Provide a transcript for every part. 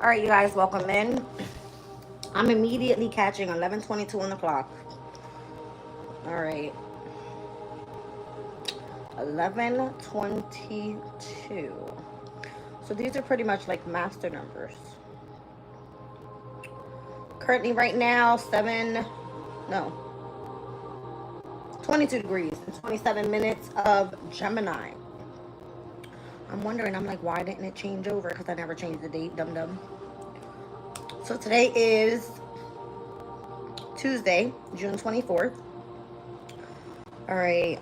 All right, you guys, welcome in. I'm immediately catching 11:22 on the clock. All right, 11:22. So these are pretty much like master numbers. Currently, right now, 22 degrees and 27 minutes of Gemini. I'm wondering, I'm like, why didn't it change over? Because I never changed the date, dum dum. So today is Tuesday, June 24th. All right,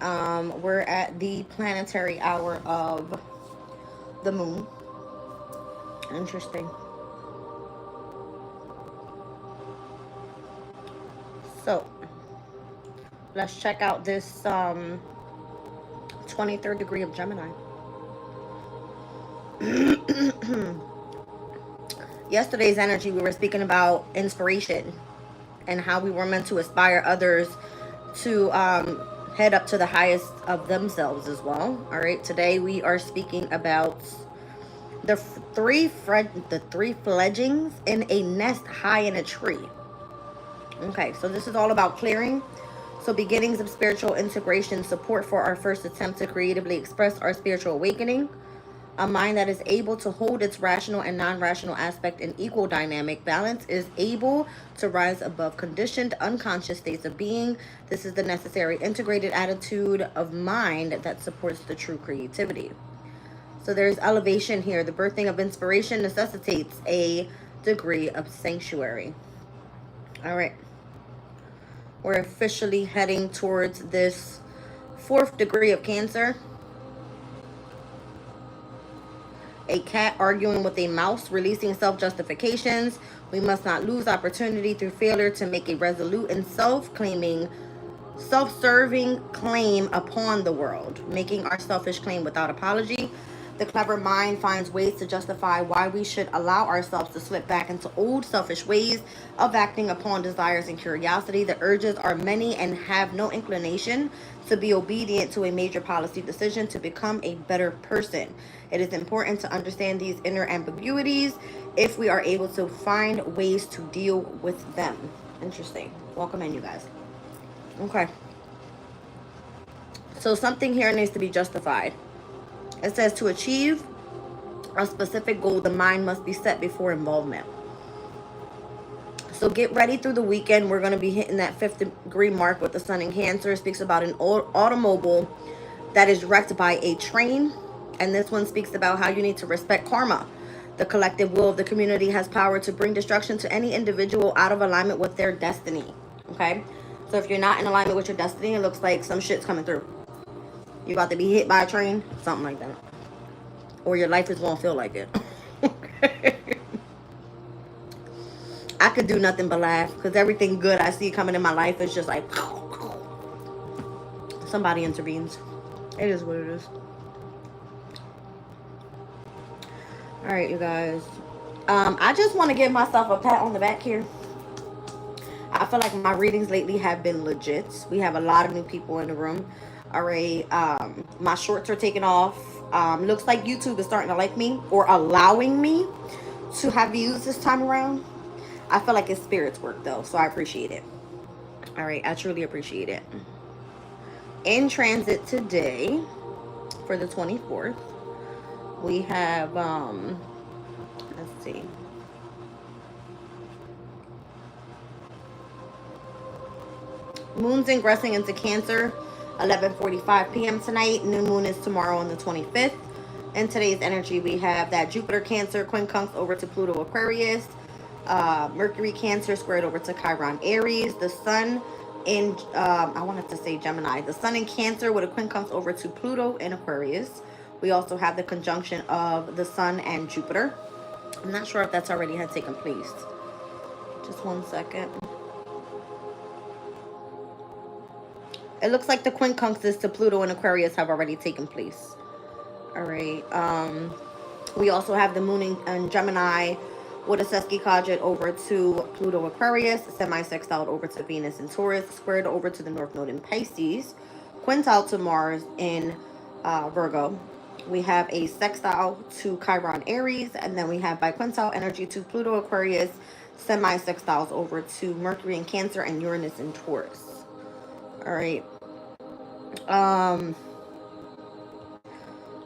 we're at the planetary hour of the moon. Interesting. So let's check out this 23rd degree of Gemini. Yesterday's energy, we were speaking about inspiration and how we were meant to inspire others to head up to the highest of themselves as well. All right, today we are speaking about the three fledglings in a nest high in a tree. Okay, so this is all about clearing. So beginnings of spiritual integration, support for our first attempt to creatively express our spiritual awakening. A mind that is able to hold its rational and non-rational aspect in equal dynamic balance is able to rise above conditioned unconscious states of being. This is the necessary integrated attitude of mind that supports the true creativity. So there's elevation here. The birthing of inspiration necessitates a degree of sanctuary. All right. We're officially heading towards this 4th degree of Cancer. A cat arguing with a mouse, releasing self-justifications. We must not lose opportunity through failure to make a resolute and self-claiming, self-serving claim upon the world, making our selfish claim without apology. The clever mind finds ways to justify why we should allow ourselves to slip back into old selfish ways of acting upon desires and curiosity. The urges are many and have no inclination to be obedient to a major policy decision to become a better person. It is important to understand these inner ambiguities if we are able to find ways to deal with them. Interesting. Welcome in, you guys. Okay. So something here needs to be justified. It says to achieve a specific goal, the mind must be set before involvement. So get ready through the weekend. We're going to be hitting that 5th degree mark with the sun in Cancer. It speaks about an automobile that is wrecked by a train. And this one speaks about how you need to respect karma. The collective will of the community has power to bring destruction to any individual out of alignment with their destiny. Okay? So if you're not in alignment with your destiny, it looks like some shit's coming through. You about to be hit by a train, something like that. Or your life is going to feel like it. I could do nothing but laugh because everything good I see coming in my life is just like somebody intervenes. It is what it is. All right, you guys. I just want to give myself a pat on the back here. I feel like my readings lately have been legit. We have a lot of new people in the room. All right, my shorts are taking off. Looks like YouTube is starting to like me or allowing me to have views this time around. I feel like it's spirits work though, so I appreciate it. All right, I truly appreciate it. In transit today for the 24th, we have, let's see. Moon's ingressing into Cancer, 11:45 p.m. tonight. New moon is tomorrow on the 25th. In today's energy, we have that Jupiter Cancer quincunx over to Pluto Aquarius. Mercury Cancer squared over to Chiron Aries. The sun in, I wanted to say Gemini. The sun in Cancer with a quincunx over to Pluto in Aquarius. We also have the conjunction of the sun and Jupiter. I'm not sure if that's already had taken place. Just one second. It looks like the quincunxes to Pluto and Aquarius have already taken place. All right. We also have the moon in Gemini with a Sesky Kajit over to Pluto Aquarius, semi-sextile over to Venus in Taurus, squared over to the North Node in Pisces, quintile to Mars in Virgo. We have a sextile to Chiron Aries, and then we have biquintile energy to Pluto Aquarius, semi-sextiles over to Mercury in Cancer and Uranus in Taurus. All right.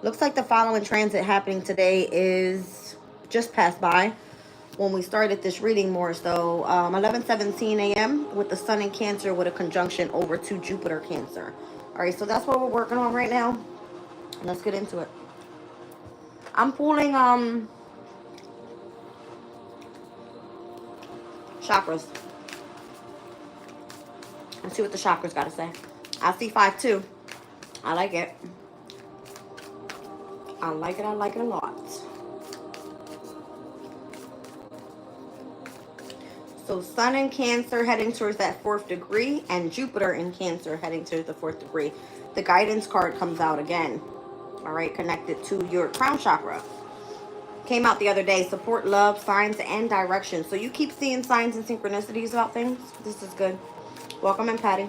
Looks like the following transit happening today is just passed by when we started this reading more so. 11:17 a.m. with the Sun in Cancer with a conjunction over to Jupiter Cancer. All right, so that's what we're working on right now. Let's get into it. I'm pulling chakras. Let's see what the chakras got to say. I see 5 too. I like it. I like it. I like it a lot. So Sun in Cancer heading towards that 4th degree, and Jupiter in Cancer heading to the 4th degree. The guidance card comes out again. All right, connected to your crown chakra. Came out the other day. Support, love, signs, and direction. So you keep seeing signs and synchronicities about things. This is good. Welcome in, Patty.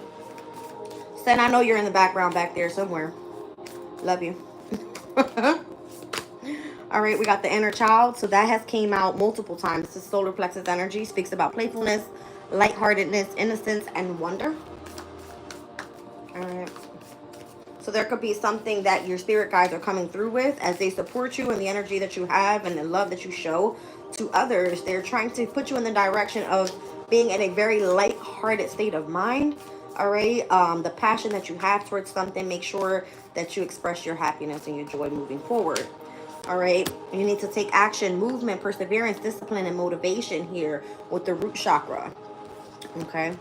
Sen, I know you're in the background back there somewhere. Love you. All right, we got the inner child. So that has came out multiple times. This is solar plexus energy. Speaks about playfulness, lightheartedness, innocence, and wonder. All right. So there could be something that your spirit guides are coming through with as they support you and the energy that you have and the love that you show to others. They're trying to put you in the direction of being in a very light-hearted state of mind. All right. The passion that you have towards something, make sure that you express your happiness and your joy moving forward. All right. You need to take action, movement, perseverance, discipline, and motivation here with the root chakra. Okay.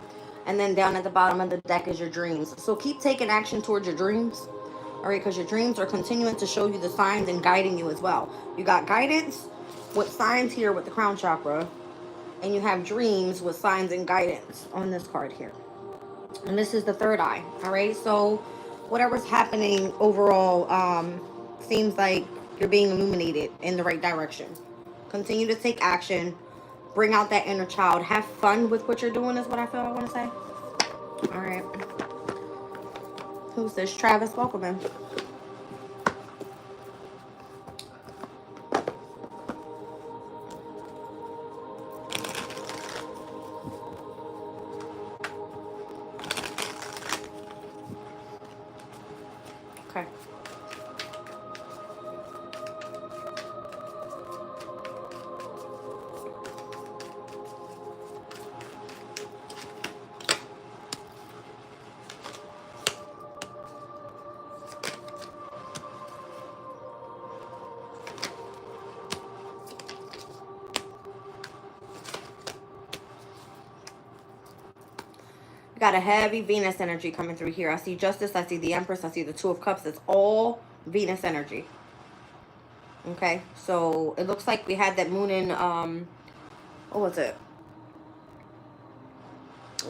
And then down at the bottom of the deck is your dreams. So keep taking action towards your dreams. All right, because your dreams are continuing to show you the signs and guiding you as well. You got guidance with signs here with the crown chakra. And you have dreams with signs and guidance on this card here. And this is the third eye. All right, so whatever's happening overall seems like you're being illuminated in the right direction. Continue to take action. Bring out that inner child. Have fun with what you're doing is what I feel I want to say. All right. Who's this? Travis, welcome in. Okay. Got a heavy Venus energy coming through here. I see Justice. I see the Empress. I see the Two of Cups. It's all Venus energy. Okay. So it looks like we had that moon in, what was it?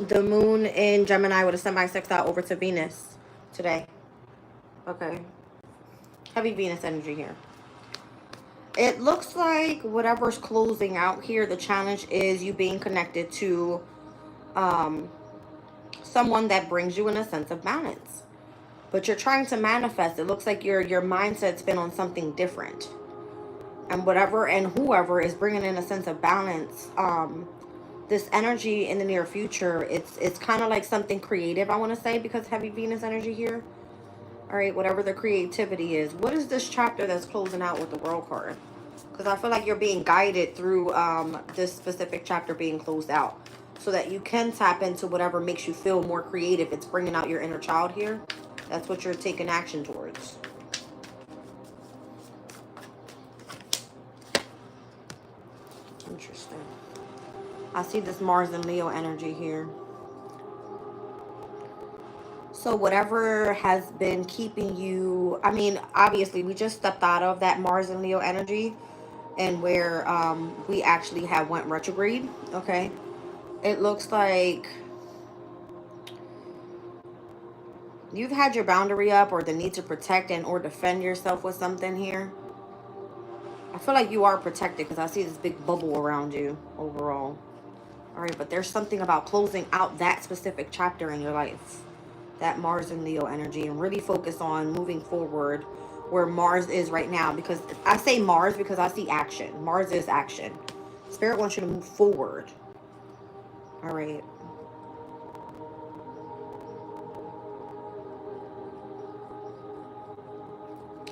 The moon in Gemini with a semi-sextile over to Venus today. Okay. Heavy Venus energy here. It looks like whatever's closing out here, the challenge is you being connected to, someone that brings you in a sense of balance, but you're trying to manifest. It looks like your mindset's been on something different, and whatever and whoever is bringing in a sense of balance, this energy in the near future, it's kind of like something creative, I want to say, because heavy Venus energy here. All right, whatever the creativity is. What is this chapter that's closing out with the World card? Because I feel like you're being guided through this specific chapter being closed out, so that you can tap into whatever makes you feel more creative. It's bringing out your inner child here. That's what you're taking action towards. Interesting. I see this Mars and Leo energy here. So whatever has been keeping you, I mean, obviously we just stepped out of that Mars and Leo energy, and where we actually have went retrograde. Okay. It looks like you've had your boundary up, or the need to protect and or defend yourself with something here. I feel like you are protected because I see this big bubble around you overall. All right, but there's something about closing out that specific chapter in your life, that Mars and Leo energy, and really focus on moving forward where Mars is right now. Because I say Mars because I see action. Mars is action. Spirit wants you to move forward. All right.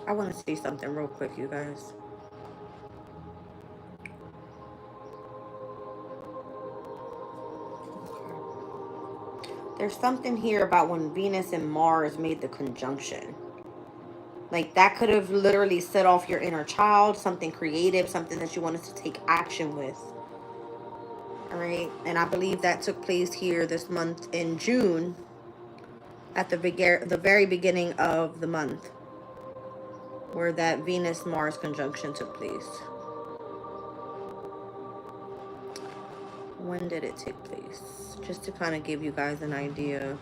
I want to see something real quick, you guys. There's something here about when Venus and Mars made the conjunction. Like, that could have literally set off your inner child, something creative, something that you wanted to take action with. All right. And I believe that took place here this month in June, at the very beginning of the month, where that Venus-Mars conjunction took place. When did it take place? Just to kind of give you guys an idea.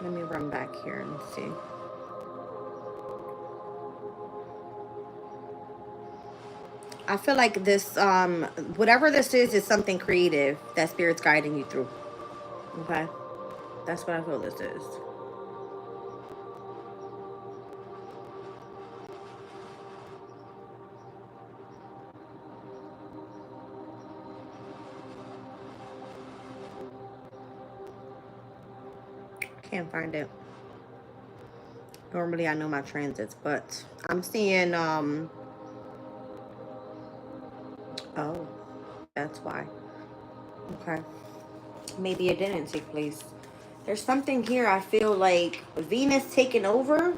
Let me run back here and see. I feel like this, whatever this is something creative that Spirit's guiding you through. Okay? That's what I feel this is. Can't find it. Normally I know my transits, but I'm seeing, oh, that's why. Okay. Maybe it didn't take place. There's something here I feel like Venus taking over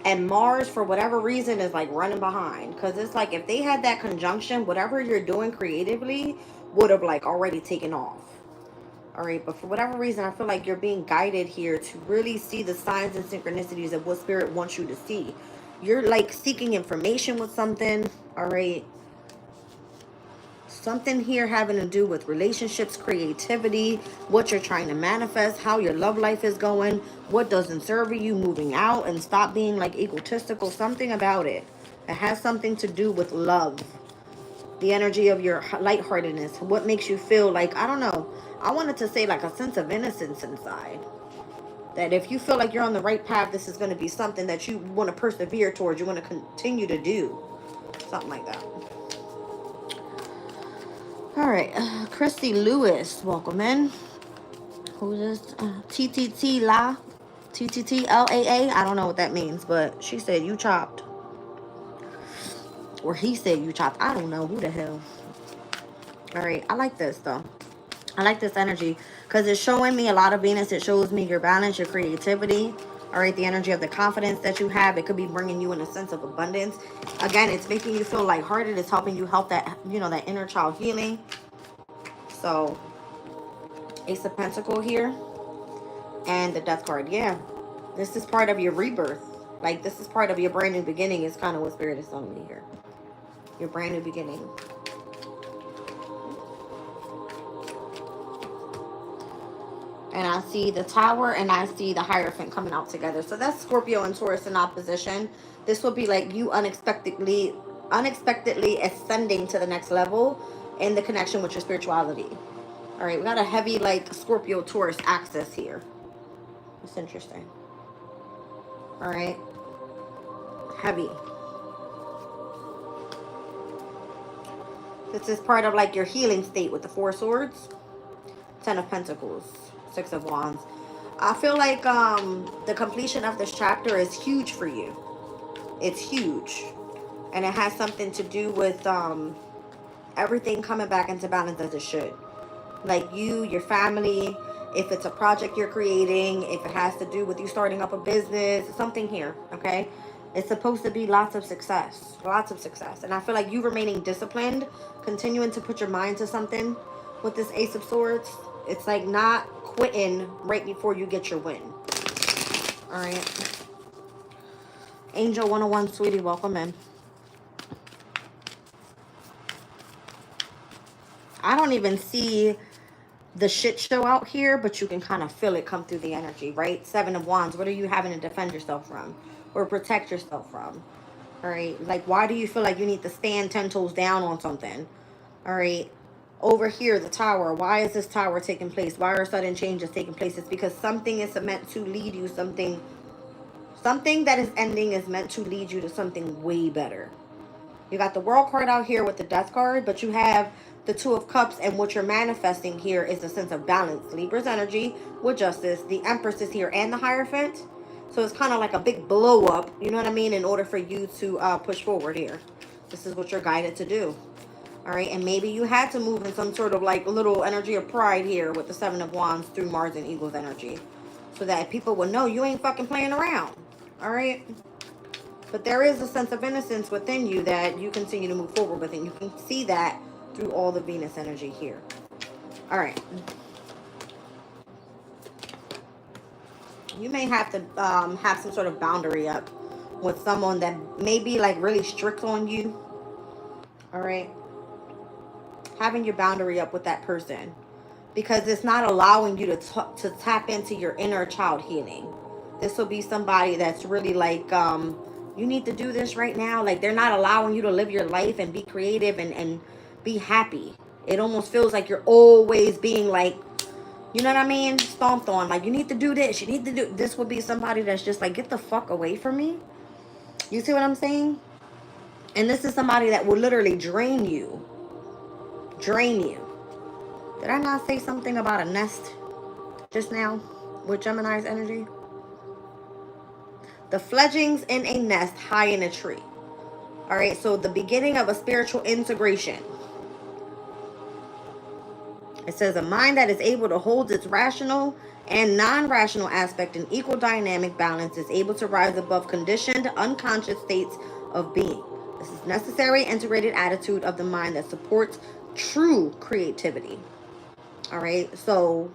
and Mars, for whatever reason, is like running behind. Because it's like if they had that conjunction, whatever you're doing creatively would have like already taken off. All right, but for whatever reason, I feel like you're being guided here to really see the signs and synchronicities of what Spirit wants you to see. You're like seeking information with something, all right? Something here having to do with relationships, creativity, what you're trying to manifest, how your love life is going, what doesn't serve you, moving out and stop being like egotistical, something about it. It has something to do with love. The energy of your lightheartedness, what makes you feel like, I don't know, I wanted to say like a sense of innocence inside. That if you feel like you're on the right path, this is going to be something that you want to persevere towards, you want to continue to do. Something like that. All right, Christy Lewis, welcome in. Who's this? TTT La? TTT-LAA? I don't know what that means, but she said you chopped. Or he said you chopped. I don't know. Who the hell? All right, I like this though. I like this energy because it's showing me a lot of Venus. It shows me your balance, your creativity. All right, the energy of the confidence that you have. It could be bringing you in a sense of abundance. Again, it's making you feel lighthearted. It's helping you help that, you know, that inner child healing. So, Ace of Pentacles here. And the Death card. Yeah, this is part of your rebirth. Like, this is part of your brand new beginning is kind of what Spirit is telling me here. Your brand new beginning. And I see the Tower and I see the Hierophant coming out together. So that's Scorpio and Taurus in opposition. This will be like you unexpectedly ascending to the next level in the connection with your spirituality. All right, we got a heavy like Scorpio Taurus axis here. It's interesting. All right. Heavy. This is part of like your healing state with the Four Swords. 10 of Pentacles. 6 of Wands. I feel like the completion of this chapter is huge for you. It's huge. And it has something to do with everything coming back into balance as it should. Like you, your family, if it's a project you're creating, if it has to do with you starting up a business, something here, okay? It's supposed to be lots of success. Lots of success. And I feel like you remaining disciplined, continuing to put your mind to something with this Ace of Swords. It's like not quitting right before you get your win. All right. Angel 101, sweetie, welcome in. I don't even see the shit show out here, but you can kind of feel it come through the energy, right? 7 of Wands. What are you having to defend yourself from or protect yourself from? All right. Like, why do you feel like you need to stand 10 toes down on something? All right. Over here, the tower. Why is this tower taking place? Why are sudden changes taking place? It's because something is meant to lead you. Something that is ending is meant to lead you to something way better. You got the World card out here with the Death card, but you have the Two of Cups, and what you're manifesting here is a sense of balance. Libra's energy with Justice. The Empress is here and the Hierophant. So it's kind of like a big blow up, you know what I mean, in order for you to push forward here. This is what you're guided to do. All right, and maybe you had to move in some sort of like little energy of pride here with the Seven of Wands through Mars and Eagle's energy. So that people would know you ain't fucking playing around. All right? But there is a sense of innocence within you that you continue to move forward with. And you can see that through all the Venus energy here. All right. You may have to have some sort of boundary up with someone that may be like really strict on you. All right. Having your boundary up with that person. Because it's not allowing you to tap into your inner child healing. This will be somebody that's really like, you need to do this right now. Like, they're not allowing you to live your life and be creative and be happy. It almost feels like you're always being like, you know what I mean? Stomped on. Like, you need to do this. You need to do... This would be somebody that's just like, get the fuck away from me. You see what I'm saying? And this is somebody that will literally drain you. Drain you. Did I not say something about a nest just now with Gemini's energy? The fledglings in a nest high in a tree. All right, so the beginning of a spiritual integration. It says a mind that is able to hold its rational and non-rational aspect in equal dynamic balance is able to rise above conditioned, unconscious states of being. This is necessary integrated attitude of the mind that supports true creativity. All right, so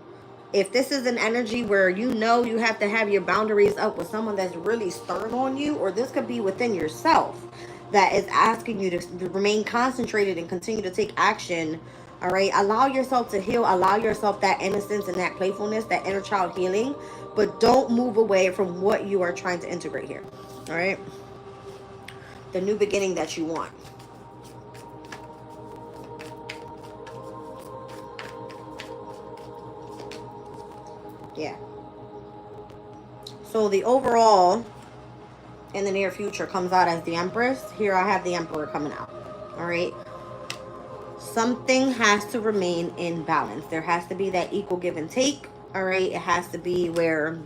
if this is an energy where you know you have to have your boundaries up with someone that's really stern on you, or this could be within yourself that is asking you to remain concentrated and continue to take action. All right, allow yourself to heal, allow yourself that innocence and that playfulness, that inner child healing, but don't move away from what you are trying to integrate here. All right, the new beginning that you want. Yeah. So the overall in the near future comes out as the Empress. Here I have the Emperor coming out. All right. Something has to remain in balance. There has to be that equal give and take. All right. It has to be where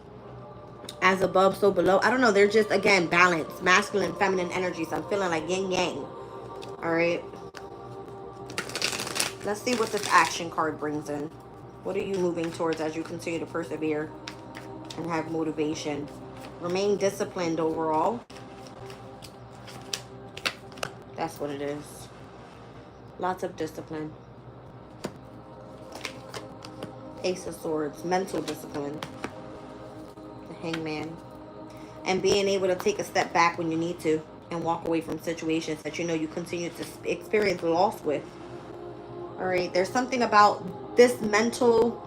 as above, so below. I don't know. They're just, again, balance. Masculine, feminine energy. So I'm feeling like yin yang. All right. Let's see what this action card brings in. What are you moving towards as you continue to persevere and have motivation? Remain disciplined overall. That's what it is. Lots of discipline. Ace of Swords. Mental discipline. The Hangman. And being able to take a step back when you need to and walk away from situations that you know you continue to experience loss with. All right. There's something about this mental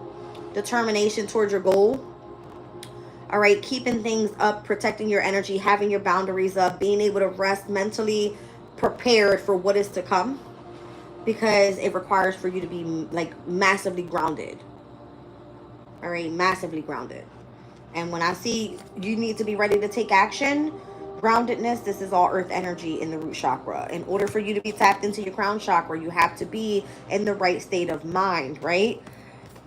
determination towards your goal. All right, keeping things up, protecting your energy, having your boundaries up, being able to rest, mentally prepared for what is to come, because it requires for you to be like massively grounded. All right, massively grounded. And when I see you need to be ready to take action, groundedness, this is all earth energy in the root chakra. In order for you to be tapped into your crown chakra, you have to be in the right state of mind, right?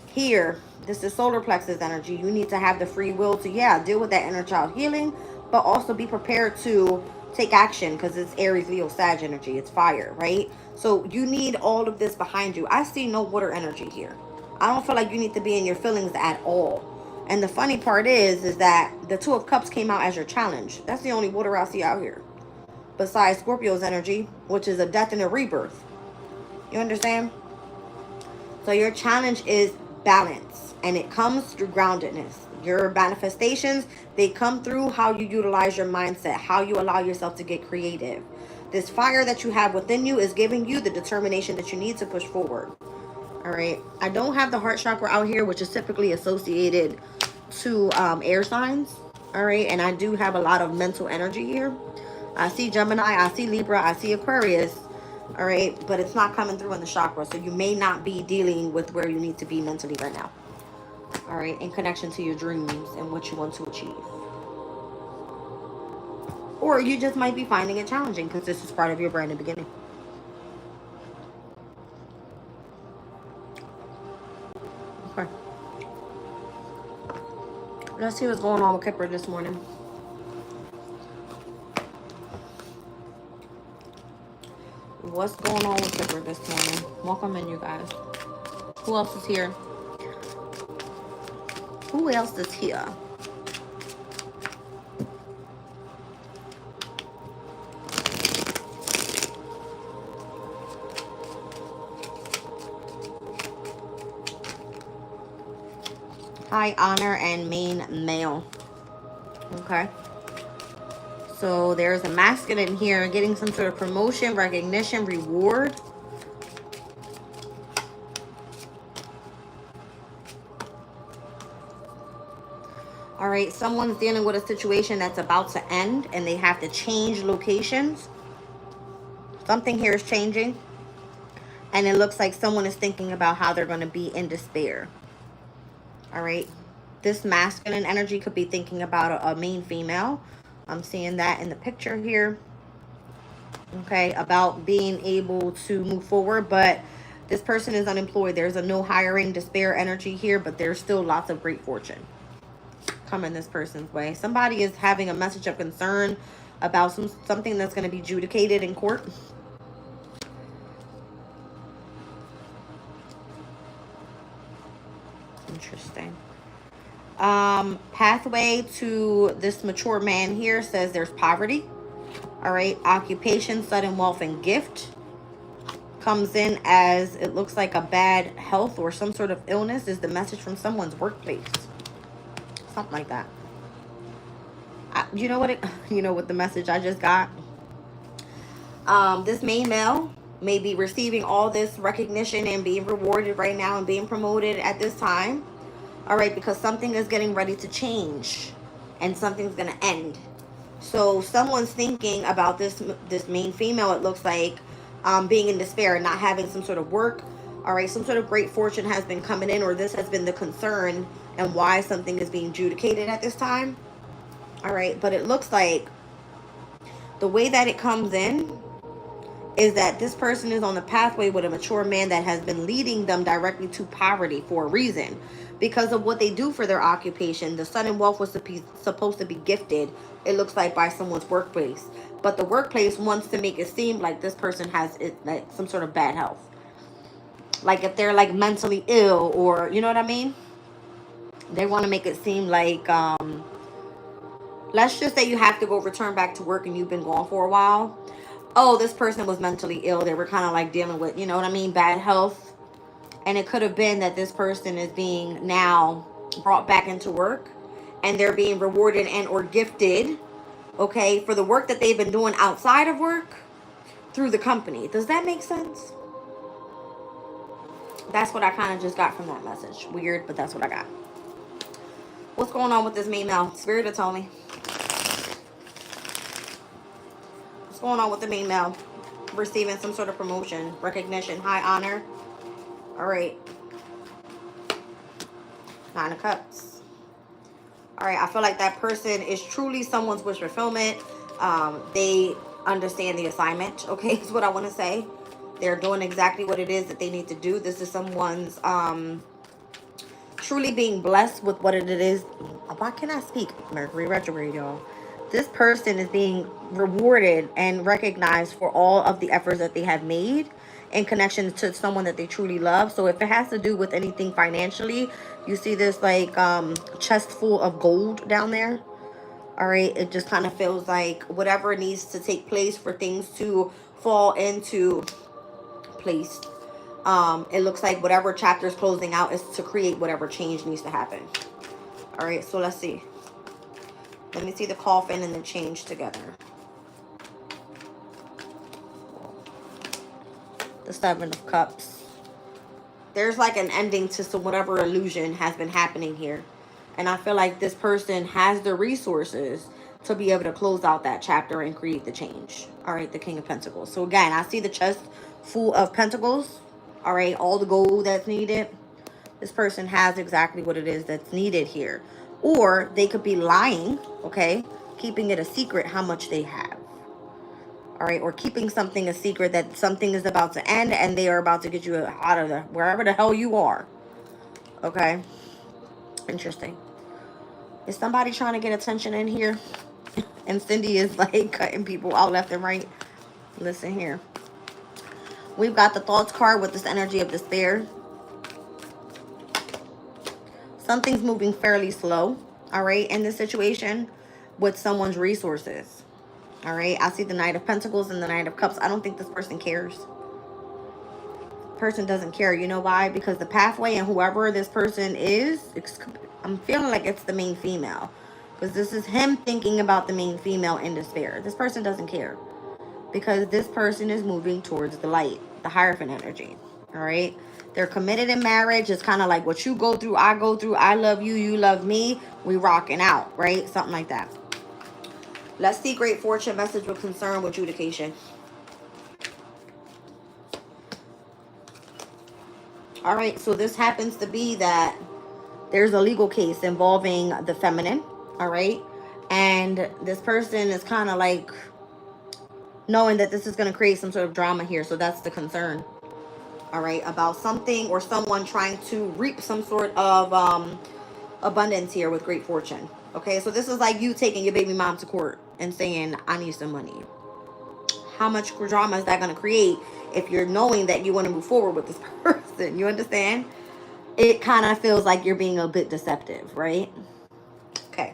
Here, this is solar plexus energy. You need to have the free will to, yeah, deal with that inner child healing, but also be prepared to take action because it's Aries, Leo, Sag energy. It's fire, right? So you need all of this behind you. I see no water energy here. I don't feel like you need to be in your feelings at all. And the funny part is that the Two of Cups came out as your challenge. That's the only water I see out here. Besides Scorpio's energy, which is a death and a rebirth. You understand? So your challenge is balance. And it comes through groundedness. Your manifestations, they come through how you utilize your mindset. How you allow yourself to get creative. This fire that you have within you is giving you the determination that you need to push forward. All right. I don't have the heart chakra out here, which is typically associated to air signs. All right. And I do have a lot of mental energy here. I see Gemini, I see Libra, I see Aquarius. All right, but it's not coming through in the chakra. So you may not be dealing with where you need to be mentally right now. All right, in connection to your dreams and what you want to achieve. Or you just might be finding it challenging because this is part of your brand new beginning. Okay. Let's see what's going on with Kipper this morning. What's going on with Kipper this morning? Welcome in, you guys. Who else is here? Who else is here? High honor and main male. Okay. So there's a masculine here getting some sort of promotion, recognition, reward. All right, someone's dealing with a situation that's about to end and they have to change locations. Something here is changing. And it looks like someone is thinking about how they're going to be in despair. All right. This masculine energy could be thinking about a main female. I'm seeing that in the picture here. Okay, about being able to move forward, but this person is unemployed. There's a no hiring, despair energy here, but there's still lots of great fortune coming this person's way. Somebody is having a message of concern about something that's going to be adjudicated in court. Interesting. Pathway to this mature man here says there's poverty. All right, occupation, sudden wealth, and gift comes in as it looks like a bad health or some sort of illness is the message from someone's workplace. Something like that. You know what the message I just got? This main male may be receiving all this recognition and being rewarded right now and being promoted at this time. All right, because something is getting ready to change and something's going to end. So someone's thinking about this main female, it looks like, being in despair, not having some sort of work. All right, some sort of great fortune has been coming in, or this has been the concern and why something is being adjudicated at this time. All right, but it looks like the way that it comes in is that this person is on the pathway with a mature man that has been leading them directly to poverty for a reason. Because of what they do for their occupation, the sudden wealth was supposed to be gifted, it looks like, by someone's workplace. But the workplace wants to make it seem like this person has like some sort of bad health. Like if they're like mentally ill, or you know what I mean? They want to make it seem like, let's just say you have to go return back to work and you've been gone for a while. Oh, this person was mentally ill. They were kind of like dealing with, you know what I mean, bad health. And it could have been that this person is being now brought back into work and they're being rewarded and or gifted, okay, for the work that they've been doing outside of work through the company. Does that make sense? That's what I kind of just got from that message. Weird, but that's what I got. What's going on with this main male? Spirit to tell me. What's going on with the main male? Receiving some sort of promotion, recognition, high honor. All right. 9 of Cups. All right. I feel like that person is truly someone's wish fulfillment. They understand the assignment. Okay. Is what I want to say. They're doing exactly what it is that they need to do. This is someone's truly being blessed with what it is. Why can't I speak? Mercury retrograde, y'all. This person is being rewarded and recognized for all of the efforts that they have made in connection to someone that they truly love. So if it has to do with anything financially, you see this like chest full of gold down there. All right, it just kind of feels like whatever needs to take place for things to fall into place. It looks like whatever chapter is closing out is to create whatever change needs to happen. All right, so let's see. Let me see the coffin and the change together. The 7 of Cups. There's like an ending to some whatever illusion has been happening here. And I feel like this person has the resources to be able to close out that chapter and create the change. All right, the King of Pentacles. So again, I see the chest full of pentacles. All right, all the gold that's needed. This person has exactly what it is that's needed here. Or they could be lying, okay, keeping it a secret how much they have. All right, or keeping something a secret that something is about to end and they are about to get you out of wherever the hell you are. Okay, interesting. Is somebody trying to get attention in here? And Cindy is like cutting people out left and right. Listen here. We've got the thoughts card with this energy of despair. Something's moving fairly slow, all right, in this situation with someone's resources. All right, I see the Knight of Pentacles and the Knight of Cups. I don't think this person cares. Person doesn't care. You know why? Because the pathway and whoever this person is, I'm feeling like it's the main female. Because this is him thinking about the main female in despair. This person doesn't care. Because this person is moving towards the light, the Hierophant energy. All right? They're committed in marriage. It's kind of like what you go through, I go through. I love you, you love me. We rocking out, right? Something like that. Let's see great fortune message with concern with adjudication. All right, so this happens to be that there's a legal case involving the feminine, all right? And this person is kind of like knowing that this is going to create some sort of drama here. So that's the concern, all right, about something or someone trying to reap some sort of abundance here with great fortune. Okay, so this is like you taking your baby mom to court and saying, I need some money. How much drama is that going to create if you're knowing that you want to move forward with this person? You understand? It kind of feels like you're being a bit deceptive, right? Okay.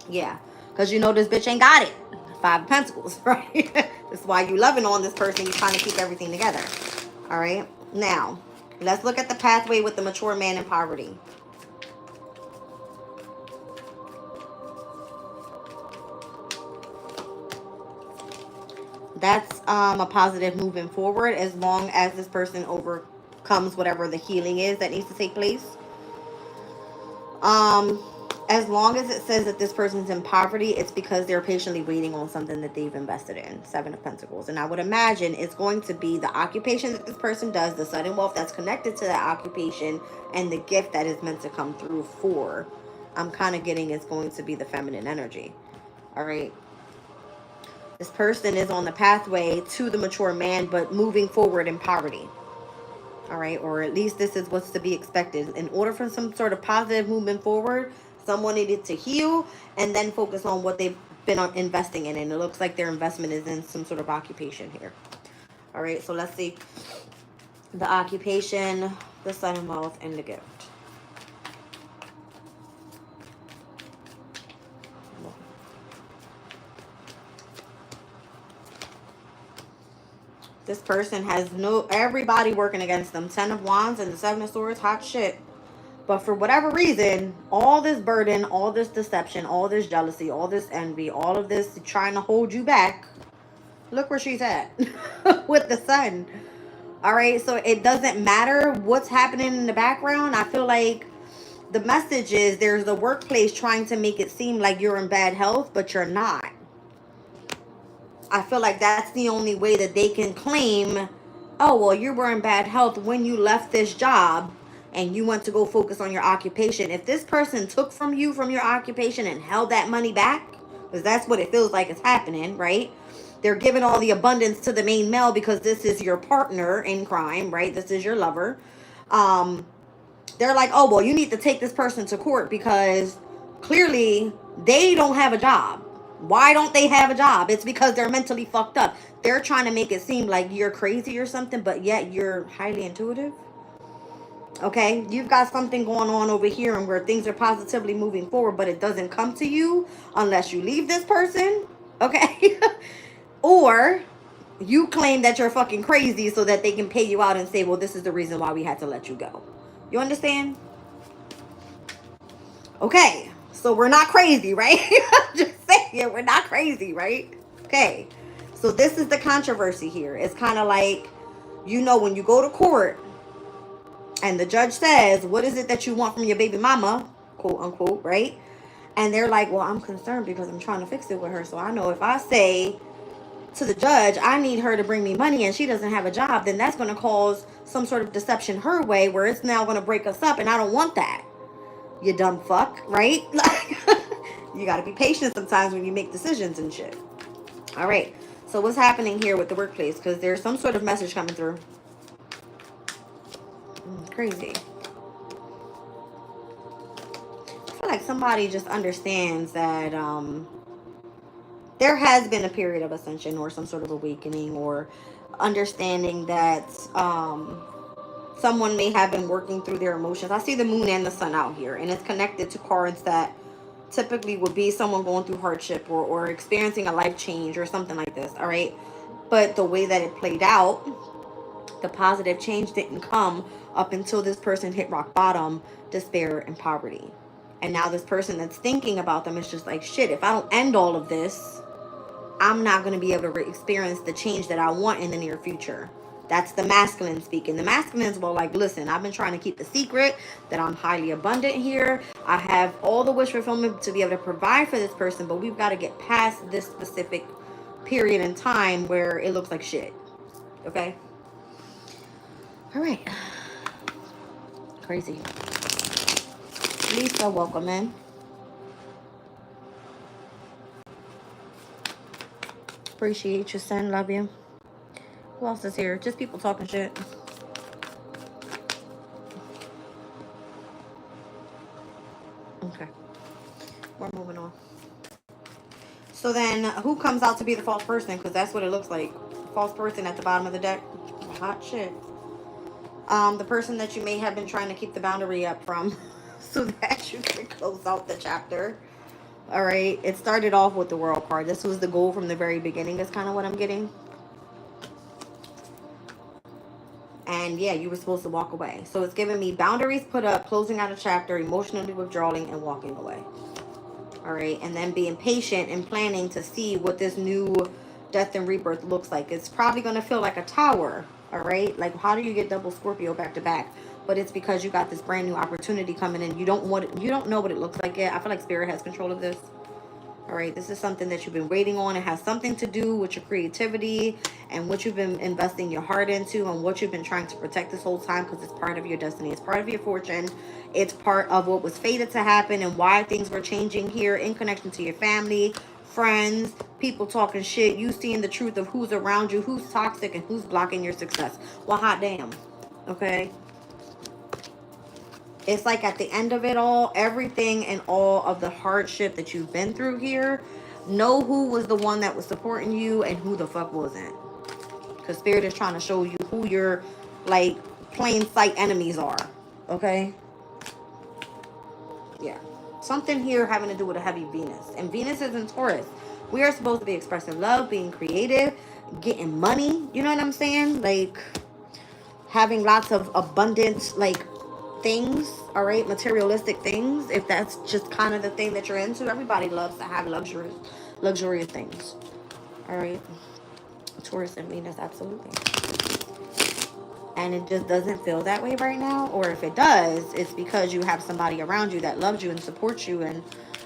Yeah. Because you know this bitch ain't got it. 5 of Pentacles, right? That's why you loving on this person. You're trying to keep everything together. All right. Now, let's look at the pathway with the mature man in poverty. That's a positive moving forward as long as this person overcomes whatever the healing is that needs to take place. As long as it says that this person's in poverty, it's because they're patiently waiting on something that they've invested in. 7 of Pentacles. And I would imagine it's going to be the occupation that this person does, the sudden wealth that's connected to that occupation, and the gift that is meant to come through for. I'm kind of getting it's going to be the feminine energy. All right. This person is on the pathway to the mature man, but moving forward in poverty. All right, or at least this is what's to be expected. In order for some sort of positive movement forward, someone needed to heal and then focus on what they've been investing in. And it looks like their investment is in some sort of occupation here. All right, so let's see. The occupation, the sudden wealth, and the gift. This person has everybody working against them. 10 of Wands and the 7 of Swords, hot shit. But for whatever reason, all this burden, all this deception, all this jealousy, all this envy, all of this trying to hold you back. Look where she's at with the sun. All right, so it doesn't matter what's happening in the background. I feel like the message is there's the workplace trying to make it seem like you're in bad health, but you're not. I feel like that's the only way that they can claim, oh, well, you were in bad health when you left this job and you went to go focus on your occupation. If this person took from you from your occupation and held that money back, because that's what it feels like is happening, right? They're giving all the abundance to the main male because this is your partner in crime, right? This is your lover. They're like, oh, well, you need to take this person to court because clearly they don't have a job. Why don't they have a job? It's because they're mentally fucked up. They're trying to make it seem like you're crazy or something, but yet you're highly intuitive. Okay, you've got something going on over here and where things are positively moving forward, but it doesn't come to you unless you leave this person. Okay. Or you claim that you're fucking crazy so that they can pay you out and say, well, this is the reason why we had to let you go. You understand? Okay. So we're not crazy, right? Just saying, we're not crazy, right? Okay. So this is the controversy here. It's kind of like, you know, when you go to court and the judge says, what is it that you want from your baby mama, quote unquote, right? And they're like, well, I'm concerned because I'm trying to fix it with her. So I know if I say to the judge, I need her to bring me money and she doesn't have a job, then that's going to cause some sort of deception her way where it's now going to break us up. And I don't want that. You dumb fuck, right? Like, you got to be patient sometimes when you make decisions and shit. All right. So what's happening here with the workplace? Because there's some sort of message coming through. Crazy. I feel like somebody just understands that there has been a period of ascension or some sort of awakening or understanding that someone may have been working through their emotions. I see the moon and the sun out here, and it's connected to cards that typically would be someone going through hardship or experiencing a life change or something like this. All right. But the way that it played out, the positive change didn't come up until this person hit rock bottom, despair, and poverty. And now this person that's thinking about them is just like, shit, if I don't end all of this, I'm not going to be able to experience the change that I want in the near future. That's the masculine speaking. The masculines will like, listen, I've been trying to keep the secret that I'm highly abundant here. I have all the wish fulfillment to be able to provide for this person, but we've got to get past this specific period in time where it looks like shit. Okay? All right. Crazy. Lisa, welcome in. Appreciate you, son. Love you. Who else is here? Just people talking shit. Okay. We're moving on. So then, who comes out to be the false person? Because that's what it looks like. False person at the bottom of the deck. Hot shit. The person that you may have been trying to keep the boundary up from so that you can close out the chapter. All right. It started off with the World card. This was the goal from the very beginning. That's kind of what I'm getting. And yeah, you were supposed to walk away. So it's giving me boundaries put up, closing out a chapter, emotionally withdrawing, and walking away. All right. And then being patient and planning to see what this new death and rebirth looks like. It's probably going to feel like a tower. All right. Like, how do you get double Scorpio back to back? But it's because you got this brand new opportunity coming in. You don't know what it looks like yet. I feel like Spirit has control of this. All right, this is something that you've been waiting on. It has something to do with your creativity and what you've been investing your heart into and what you've been trying to protect this whole time, because it's part of your destiny. It's part of your fortune. It's part of what was fated to happen and why things were changing here in connection to your family, friends, people talking shit, you seeing the truth of who's around you, who's toxic, and who's blocking your success. Well, hot damn. Okay? It's like at the end of it all, everything and all of the hardship that you've been through here, know who was the one that was supporting you and who the fuck wasn't. Because Spirit is trying to show you who your, like, plain sight enemies are. Okay? Yeah. Something here having to do with a heavy Venus. And Venus is in Taurus. We are supposed to be expressing love, being creative, getting money. You know what I'm saying? Like, having lots of abundant, like, things, all right, materialistic things. If that's just kind of the thing that you're into, everybody loves to have luxurious things. All right, Taurus and Venus, absolutely. And it just doesn't feel that way right now, or if it does, it's because you have somebody around you that loves you and supports you and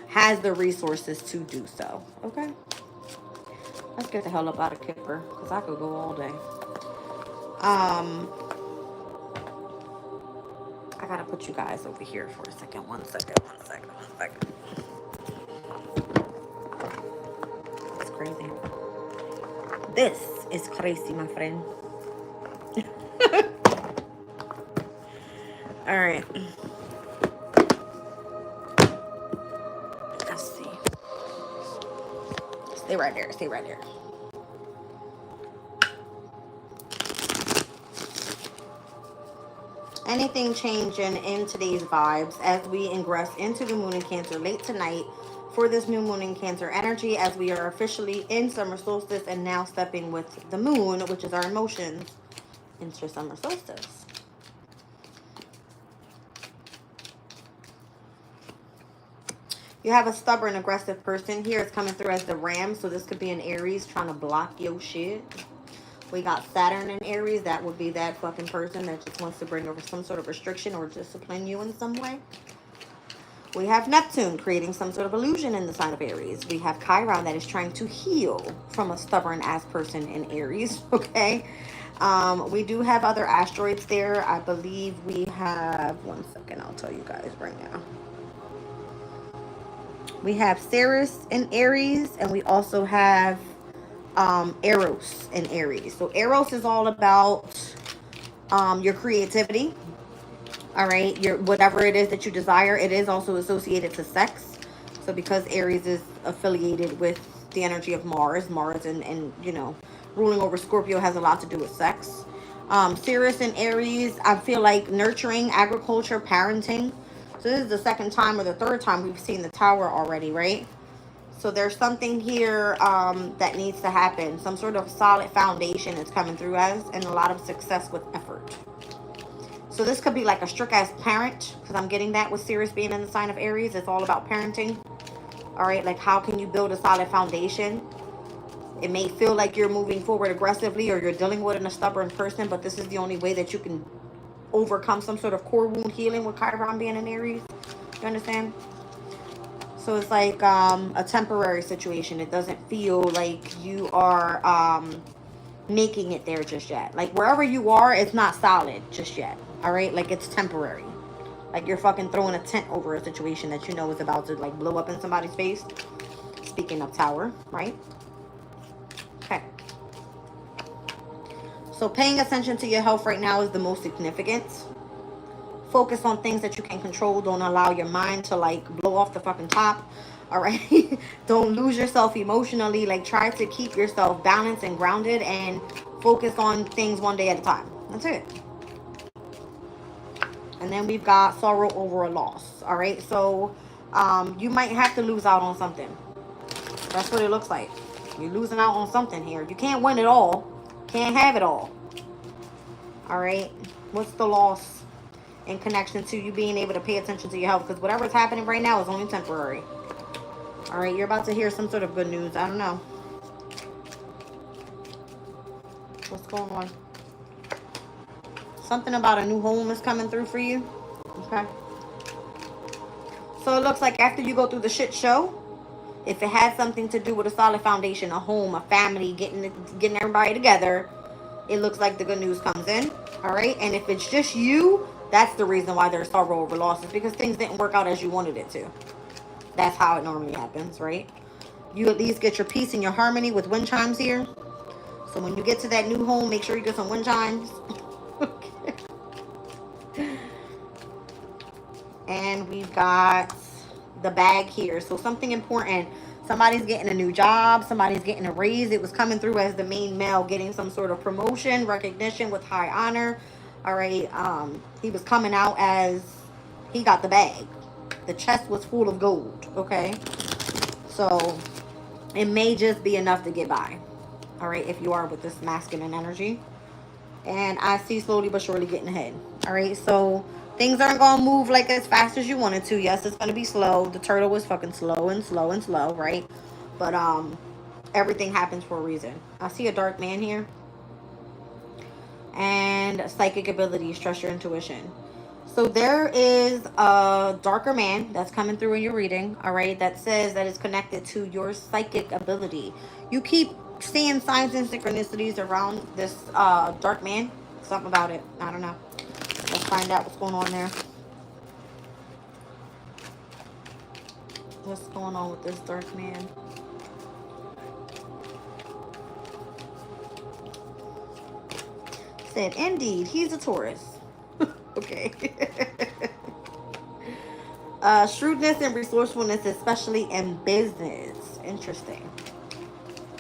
has the resources to do so. Okay, let's get the hell up out of Kipper, because I could go all day. I gotta put you guys over here for a second. One second. It's crazy. This is crazy, my friend. All right. Let's see. Stay right there. Anything changing in today's vibes as we ingress into the moon in Cancer late tonight for this new moon in Cancer energy, as we are officially in summer solstice and now stepping with the moon, which is our emotions, into summer solstice. You have a stubborn, aggressive person here. It's coming through as the Ram, so this could be an Aries trying to block your shit. We got Saturn in Aries. That would be that fucking person that just wants to bring over some sort of restriction or discipline you in some way. We have Neptune creating some sort of illusion in the sign of Aries. We have Chiron that is trying to heal from a stubborn ass person in Aries. Okay. We do have other asteroids there. I believe we have, one second, I'll tell you guys right now. We have Ceres in Aries, and we also have Eros in Aries. So Eros is all about your creativity. All right, your whatever it is that you desire. It is also associated to sex. So because Aries is affiliated with the energy of Mars, and you know, ruling over Scorpio has a lot to do with sex. Ceres and Aries, I feel like nurturing, agriculture, parenting. So this is the second time or the third time we've seen the tower already, right? So there's something here that needs to happen. Some sort of solid foundation is coming through as, and a lot of success with effort. So this could be like a strict ass parent, because I'm getting that with Sirius being in the sign of Aries. It's all about parenting. All right, like how can you build a solid foundation? It may feel like you're moving forward aggressively or you're dealing with a stubborn person, but this is the only way that you can overcome some sort of core wound healing with Chiron being in Aries. You understand? So it's like a temporary situation. It doesn't feel like you are making it there just yet. Like wherever you are, it's not solid just yet. All right, like it's temporary. Like you're fucking throwing a tent over a situation that you know is about to like blow up in somebody's face. Speaking of tower, right? Okay. So paying attention to your health right now is the most significant. Focus on things that you can control. Don't allow your mind to like blow off the fucking top. All right. Don't lose yourself emotionally. Like try to keep yourself balanced and grounded and focus on things one day at a time. That's it. And then we've got sorrow over a loss. All right. So you might have to lose out on something. That's what it looks like. You're losing out on something here. You can't win it all. Can't have it all. All right. What's the loss in connection to you being able to pay attention to your health? Because whatever's happening right now is only temporary. All right. You're about to hear some sort of good news. I don't know. What's going on? Something about a new home is coming through for you. Okay. So it looks like after you go through the shit show, if it has something to do with a solid foundation, a home, a family, getting everybody together, it looks like the good news comes in. All right. And if it's just you, that's the reason why there's sorrow over losses, because things didn't work out as you wanted it to. That's how it normally happens, right? You at least get your peace and your harmony with wind chimes here. So when you get to that new home, make sure you get some wind chimes. Okay. And we've got the bag here. So something important. Somebody's getting a new job. Somebody's getting a raise. It was coming through as the main male getting some sort of promotion, recognition with high honor. All right. He was coming out as he got the bag. The chest was full of gold. Okay. So it may just be enough to get by. All right. If you are with this masculine energy. And I see slowly but surely getting ahead. All right. So things aren't going to move like as fast as you wanted to. Yes, it's going to be slow. The turtle was fucking slow and slow and slow, right? But everything happens for a reason. I see a dark man here. And psychic abilities, trust your intuition. So there is a darker man that's coming through in your reading, all right, that says that it's connected to your psychic ability. You keep seeing signs and synchronicities around this dark man. Something about it. I don't know. Let's find out what's going on there. What's going on with this dark man? Said, indeed, he's a Taurus. Okay. Shrewdness and resourcefulness, especially in business. Interesting.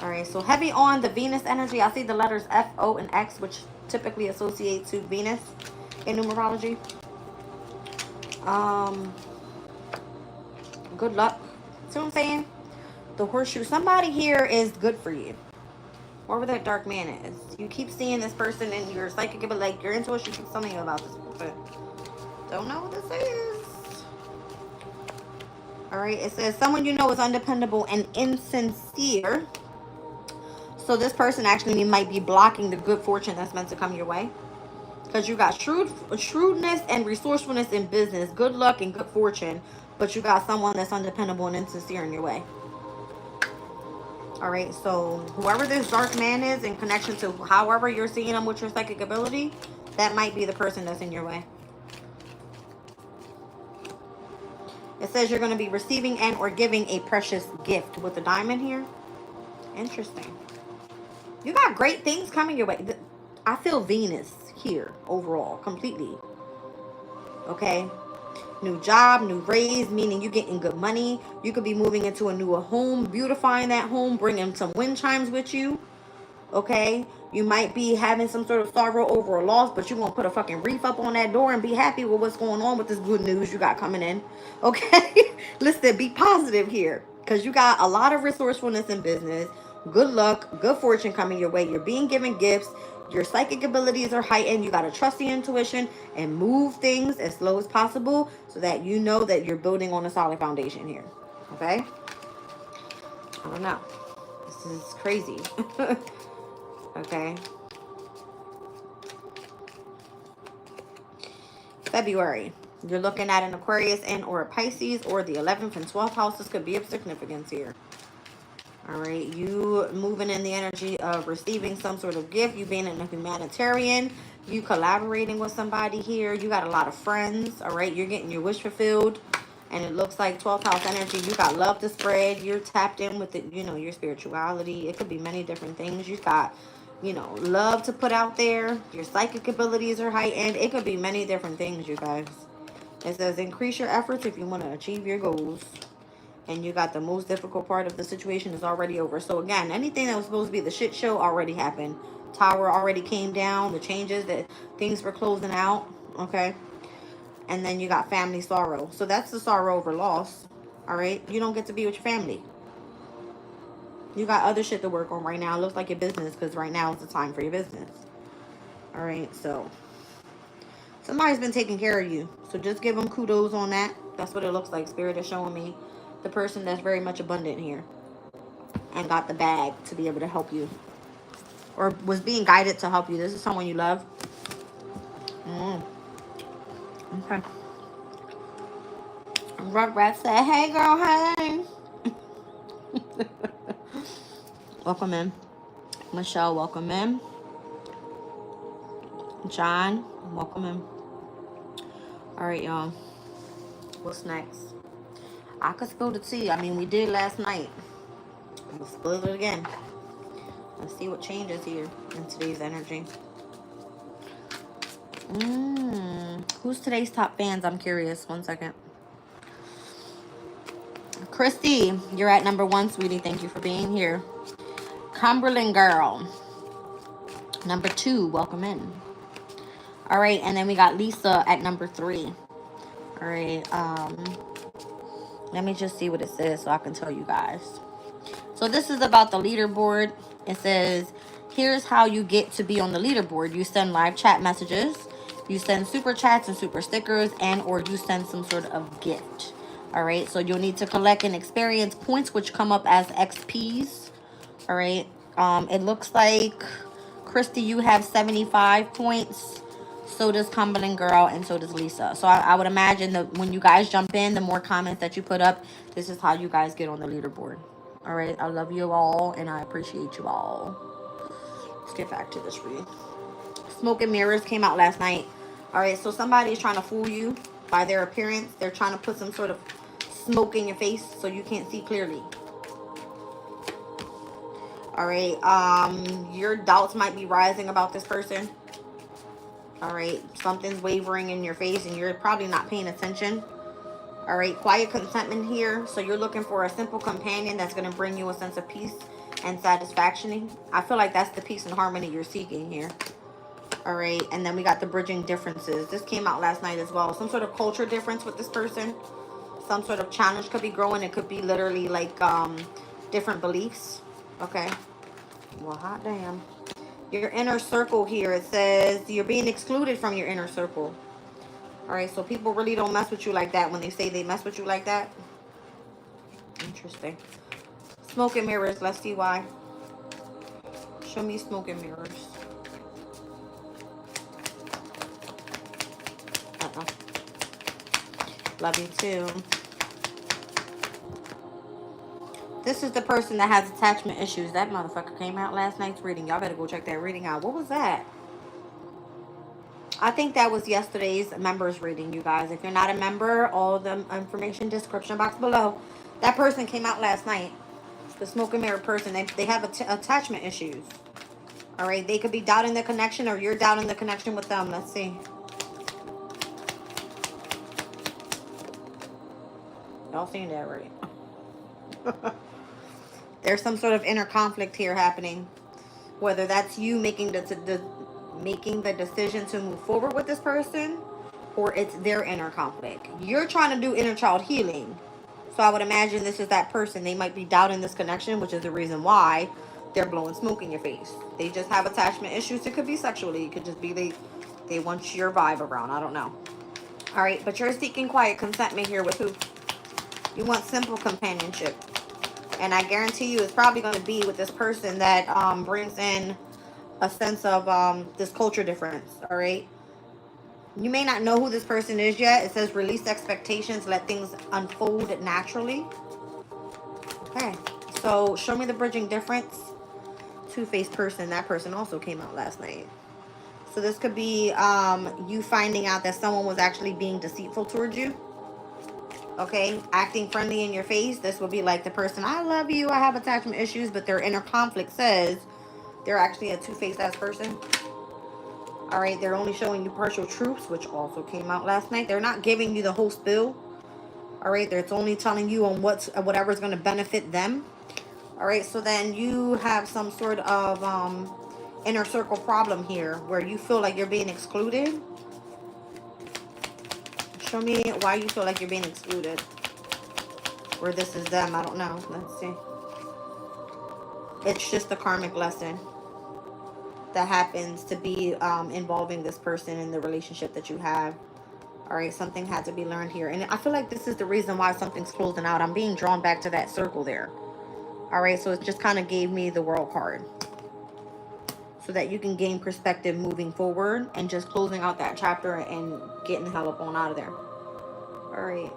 All right, so heavy on the Venus energy. I see the letters F, O, and X, which typically associate to Venus in numerology. Good luck. See what I'm saying? The horseshoe. Somebody here is good for you. Whoever that dark man is. You keep seeing this person in your psychic, but like your intuition keeps telling you about this person. Don't know what this is. All right, it says someone you know is undependable and insincere. So this person actually might be blocking the good fortune that's meant to come your way. Because you got shrewdness and resourcefulness in business, good luck and good fortune. but you got someone that's undependable and insincere in your way. All right, so whoever this dark man is in connection to however you're seeing him with your psychic ability, that might be the person that's in your way. It says you're going to be receiving and or giving a precious gift with the diamond here. Interesting. You got great things coming your way. I feel Venus here overall, completely. Okay. New job, new raise, meaning you're getting good money. You could be moving into a newer home, beautifying that home, bringing some wind chimes with you. Okay. You might be having some sort of sorrow over a loss, but you're going to put a fucking wreath up on that door and be happy with what's going on with this good news you got coming in. Okay. Listen, be positive here because you got a lot of resourcefulness in business. Good luck, good fortune coming your way. You're being given gifts. Your psychic abilities are heightened. You got to trust the intuition and move things as slow as possible so that you know that you're building on a solid foundation here. Okay? I don't know. This is crazy. Okay. February. You're looking at an Aquarius and or a Pisces, or the 11th and 12th houses could be of significance here. All right. You moving in the energy of receiving some sort of gift. You being a humanitarian. You collaborating with somebody here. You got a lot of friends. All right. You're getting your wish fulfilled. And it looks like 12th house energy. You got love to spread. You're tapped in with it, you know, your spirituality. It could be many different things. You got, you know, love to put out there. Your psychic abilities are heightened. It could be many different things, you guys. It says increase your efforts if you want to achieve your goals. And you got the most difficult part of the situation is already over. So again, anything that was supposed to be the shit show already happened. Tower already came down. The changes that things were closing out. Okay. And then you got family sorrow. So that's the sorrow over loss. All right. You don't get to be with your family. You got other shit to work on right now. It looks like your business, because right now is the time for your business. All right. So somebody's been taking care of you. So just give them kudos on that. That's what it looks like. Spirit is showing me the person that's very much abundant here and got the bag to be able to help you, or was being guided to help you. This is someone you love. Okay. Rugrat said, hey girl, hey. Welcome in. Michelle, welcome in. John, welcome in. All right, y'all. What's next? I could spill the tea. I mean, we did last night. We'll spill it again. Let's see what changes here in today's energy. Who's today's top fans? I'm curious. 1 second. Christy, you're at number 1, sweetie. Thank you for being here. Cumberland Girl, number 2. Welcome in. All right, and then we got Lisa at number 3. All right. Let me just see what it says so I can tell you guys. So this is about the leaderboard. It says, here's how you get to be on the leaderboard. You send live chat messages. You send super chats and super stickers, and or you send some sort of gift. All right. So you'll need to collect and experience points, which come up as XPs. All right. It looks like, Christy, you have 75 points. So does Cumberland Girl, and so does Lisa. So I would imagine that when you guys jump in, the more comments that you put up, this is how you guys get on the leaderboard. All right. I love you all, and I appreciate you all. Let's get back to this read. Smoke and Mirrors came out last night. All right. So somebody is trying to fool you by their appearance. They're trying to put some sort of smoke in your face so you can't see clearly. All right. Your doubts might be rising about this person. All right. Something's wavering in your face and you're probably not paying attention. All right. Quiet contentment here. So you're looking for a simple companion that's going to bring you a sense of peace and satisfaction. I feel like that's the peace and harmony you're seeking here. All right. And then we got the bridging differences. This came out last night as well. Some sort of culture difference with this person. Some sort of challenge could be growing. It could be literally like different beliefs. Okay. Well, hot damn. Your inner circle here. It says you're being excluded from your inner circle. All right. So people really don't mess with you like that when they say they mess with you like that. Interesting. Smoke and mirrors. Let's see why. Show me smoke and mirrors. Love you too. this is the person that has attachment issues. That motherfucker came out last night's reading. Y'all better go check that reading out. What was that? I think that was yesterday's members reading, you guys. If you're not a member, all of the information description box below. That person came out last night. The smoke and mirror person. They have attachment issues. All right. They could be doubting the connection, or you're doubting the connection with them. Let's see. Y'all seen that already. There's some sort of inner conflict here happening. Whether that's you making the decision to move forward with this person, or it's their inner conflict. You're trying to do inner child healing. So I would imagine this is that person. They might be doubting this connection, which is the reason why they're blowing smoke in your face. They just have attachment issues. It could be sexually. It could just be they want your vibe around. I don't know. All right, but you're seeking quiet contentment here with who? You want simple companionship. And I guarantee you it's probably going to be with this person that brings in a sense of this culture difference. All right. You may not know who this person is yet. It says release expectations, let things unfold naturally. Okay. So show me the bridging difference. Two-faced person. That person also came out last night. So this could be you finding out that someone was actually being deceitful towards you. Okay, acting friendly in your face. This would be like the person, I love you, I have attachment issues, but their inner conflict says they're actually a two-faced ass person. All right, they're only showing you partial truths, which also came out last night. They're not giving you the whole spill. All right, it's only telling you on whatever's going to benefit them. All right, so then you have some sort of inner circle problem here where you feel like you're being excluded. Show me why you feel like you're being excluded. Or this is them. I don't know. Let's see. It's just a karmic lesson that happens to be involving this person in the relationship that you have. All right. Something had to be learned here. And I feel like this is the reason why something's closing out. I'm being drawn back to that circle there. All right. So it just kind of gave me the world card. So that you can gain perspective moving forward and just closing out that chapter and getting the hell up on out of there. All right.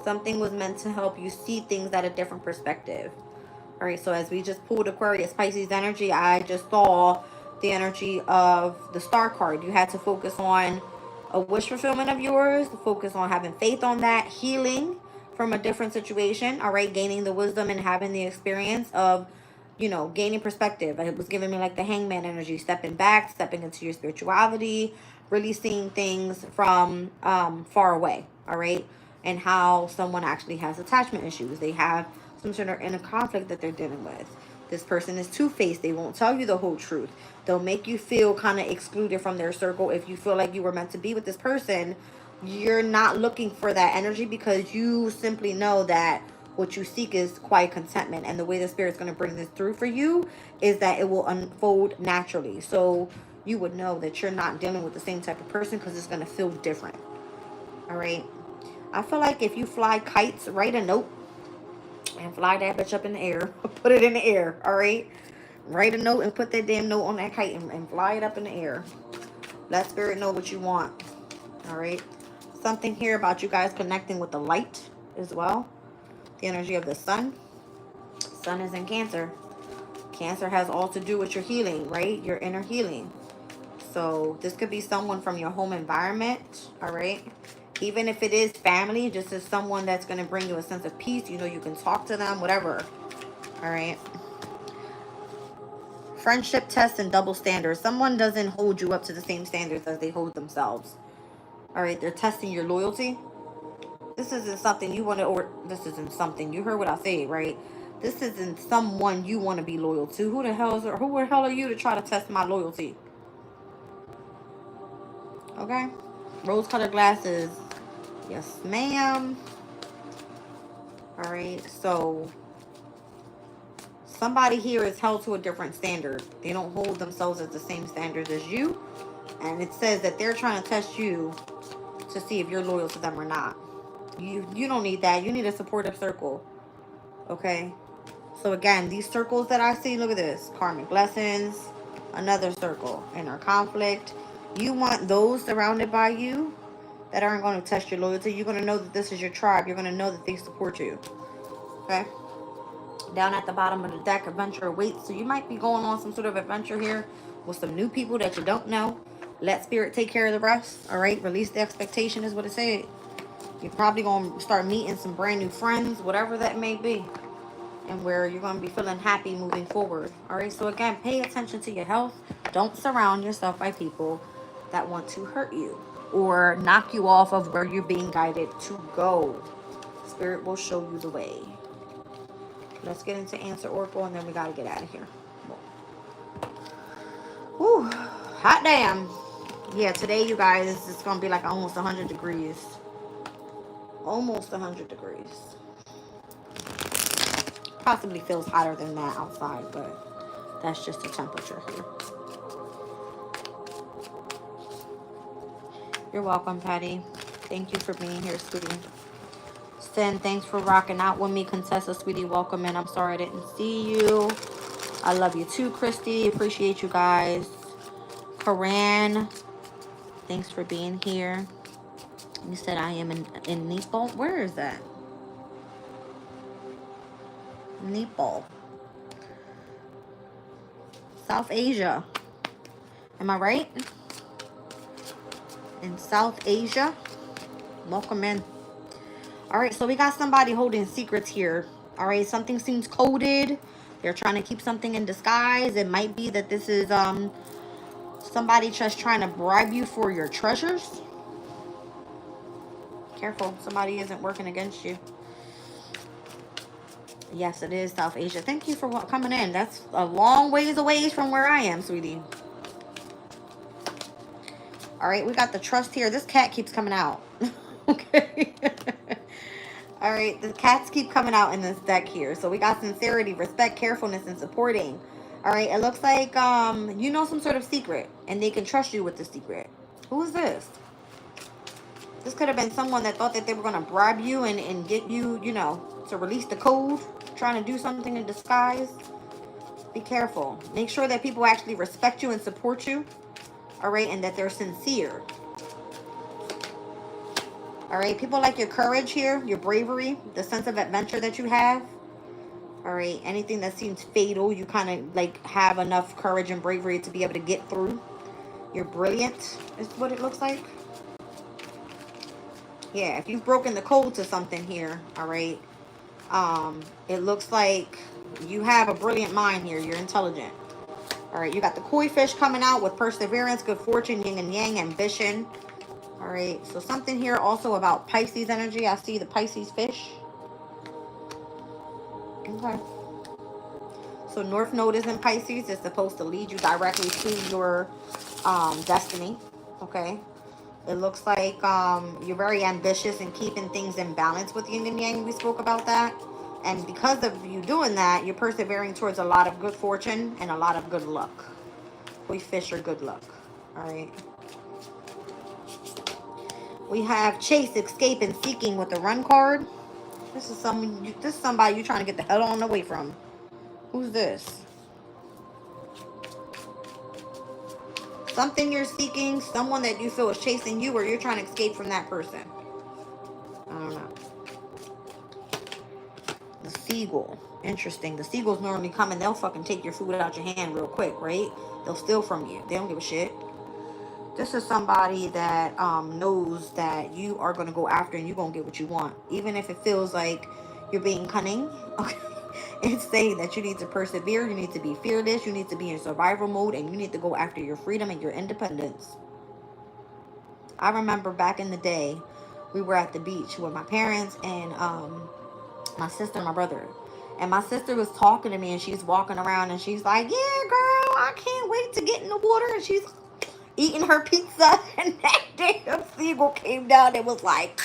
Something was meant to help you see things at a different perspective. All right. So as we just pulled Aquarius, Pisces energy, I just saw the energy of the star card. You had to focus on a wish fulfillment of yours, focus on having faith on that, healing from a different situation. All right. Gaining the wisdom and having the experience of, you know, gaining perspective. It was giving me like the hangman energy, stepping back, stepping into your spirituality, really seeing things from far away. All right. And how someone actually has attachment issues. They have some sort of inner conflict that they're dealing with. This person is two-faced. They won't tell you the whole truth. They'll make you feel kind of excluded from their circle. If you feel like you were meant to be with this person, you're not looking for that energy because you simply know that what you seek is quiet contentment. And the way the Spirit's going to bring this through for you is that it will unfold naturally. So you would know that you're not dealing with the same type of person because it's going to feel different. All right. I feel like if you fly kites, write a note and fly that bitch up in the air. Put it in the air. All right. Write a note and put that damn note on that kite and fly it up in the air. Let Spirit know what you want. All right. Something here about you guys connecting with the light as well. The energy of the sun. Sun is in Cancer. Cancer has all to do with your healing, right? Your inner healing. So this could be someone from your home environment, all right? Even if it is family, just as someone that's going to bring you a sense of peace. You know, you can talk to them, whatever, all right? Friendship tests and double standards. Someone doesn't hold you up to the same standards as they hold themselves, all right? They're testing your loyalty. This isn't something you want to, or this isn't something, you heard what I say, right? This isn't someone you want to be loyal to. Who the hell are you to try to test my loyalty? Okay. Rose-colored glasses. Yes, ma'am. All right. So somebody here is held to a different standard. They don't hold themselves at the same standards as you. And it says that they're trying to test you to see if you're loyal to them or not. You don't need that. You need a supportive circle. Okay. So again, these circles that I see, look at this. Karmic lessons. Another circle. Inner conflict. You want those surrounded by you that aren't going to test your loyalty. You're going to know that this is your tribe. You're going to know that they support you. Okay. Down at the bottom of the deck, adventure awaits. So you might be going on some sort of adventure here with some new people that you don't know. Let spirit take care of the rest. All right, release the expectation is what it said. You're probably going to start meeting some brand new friends, whatever that may be, and where you're going to be feeling happy moving forward. All right, so again, pay attention to your health. Don't surround yourself by people that want to hurt you or knock you off of where you're being guided to go. Spirit will show you the way. Let's get into Answer Oracle, and then we got to get out of here. Whew, hot damn. Yeah, today, you guys, it's going to be like almost 100 degrees. Almost 100 degrees. Possibly feels hotter than that outside, but that's just the temperature here. You're welcome, Patty. Thank you for being here, sweetie. Sin, thanks for rocking out with me. Contessa, sweetie, welcome in. I'm sorry I didn't see you. I love you too, Christy. Appreciate you guys. Karan, thanks for being here. You said I am in Nepal. Where is that? Nepal. South Asia. Am I right? In South Asia. Welcome in. All right, so we got somebody holding secrets here. All right, something seems coded. They're trying to keep something in disguise. It might be that this is somebody just trying to bribe you for your treasures. Careful, somebody isn't working against you. Yes, it is South Asia. Thank you for coming in. That's a long ways away from where I am, sweetie. All right, we got the trust here. This cat keeps coming out. Okay. All right, the cats keep coming out in this deck here. So we got sincerity, respect, carefulness, and supporting. All right, it looks like you know some sort of secret, and they can trust you with the secret. Who is this? This could have been someone that thought that they were going to bribe you and get you, you know, to release the code, trying to do something in disguise. Be careful. Make sure that people actually respect you and support you. All right, and that they're sincere. All right, people like your courage here, your bravery, the sense of adventure that you have. All right, anything that seems fatal, you kind of like have enough courage and bravery to be able to get through. You're brilliant, is what it looks like. Yeah, if you've broken the code to something here, all right, it looks like you have a brilliant mind here. You're intelligent. All right, you got the koi fish coming out with perseverance, good fortune, yin and yang, ambition. All right, so something here also about Pisces energy. I see the Pisces fish. Okay. So North Node is in Pisces. It's supposed to lead you directly to your destiny. Okay. It looks like you're very ambitious in keeping things in balance with yin and yang. We spoke about that. And because of you doing that, you're persevering towards a lot of good fortune and a lot of good luck. We fish are good luck. All right. We have chase, escape, and seeking with the run card. This is somebody you're trying to get the hell on away from. Who's this? Something you're seeking, someone that you feel is chasing you, or you're trying to escape from that person. I don't know. The seagull. Interesting. The seagulls normally come and they'll fucking take your food out your hand real quick, right? They'll steal from you. They don't give a shit. This is somebody that knows that you are going to go after and you're going to get what you want. Even if it feels like you're being cunning. Okay. It's saying that you need to persevere. You need to be fearless. You need to be in survival mode. And you need to go after your freedom and your independence. I remember back in the day, we were at the beach with my parents and my sister and my brother. And my sister was talking to me and she's walking around and she's like, yeah, girl, I can't wait to get in the water. And she's eating her pizza, and that damn seagull came down and was like,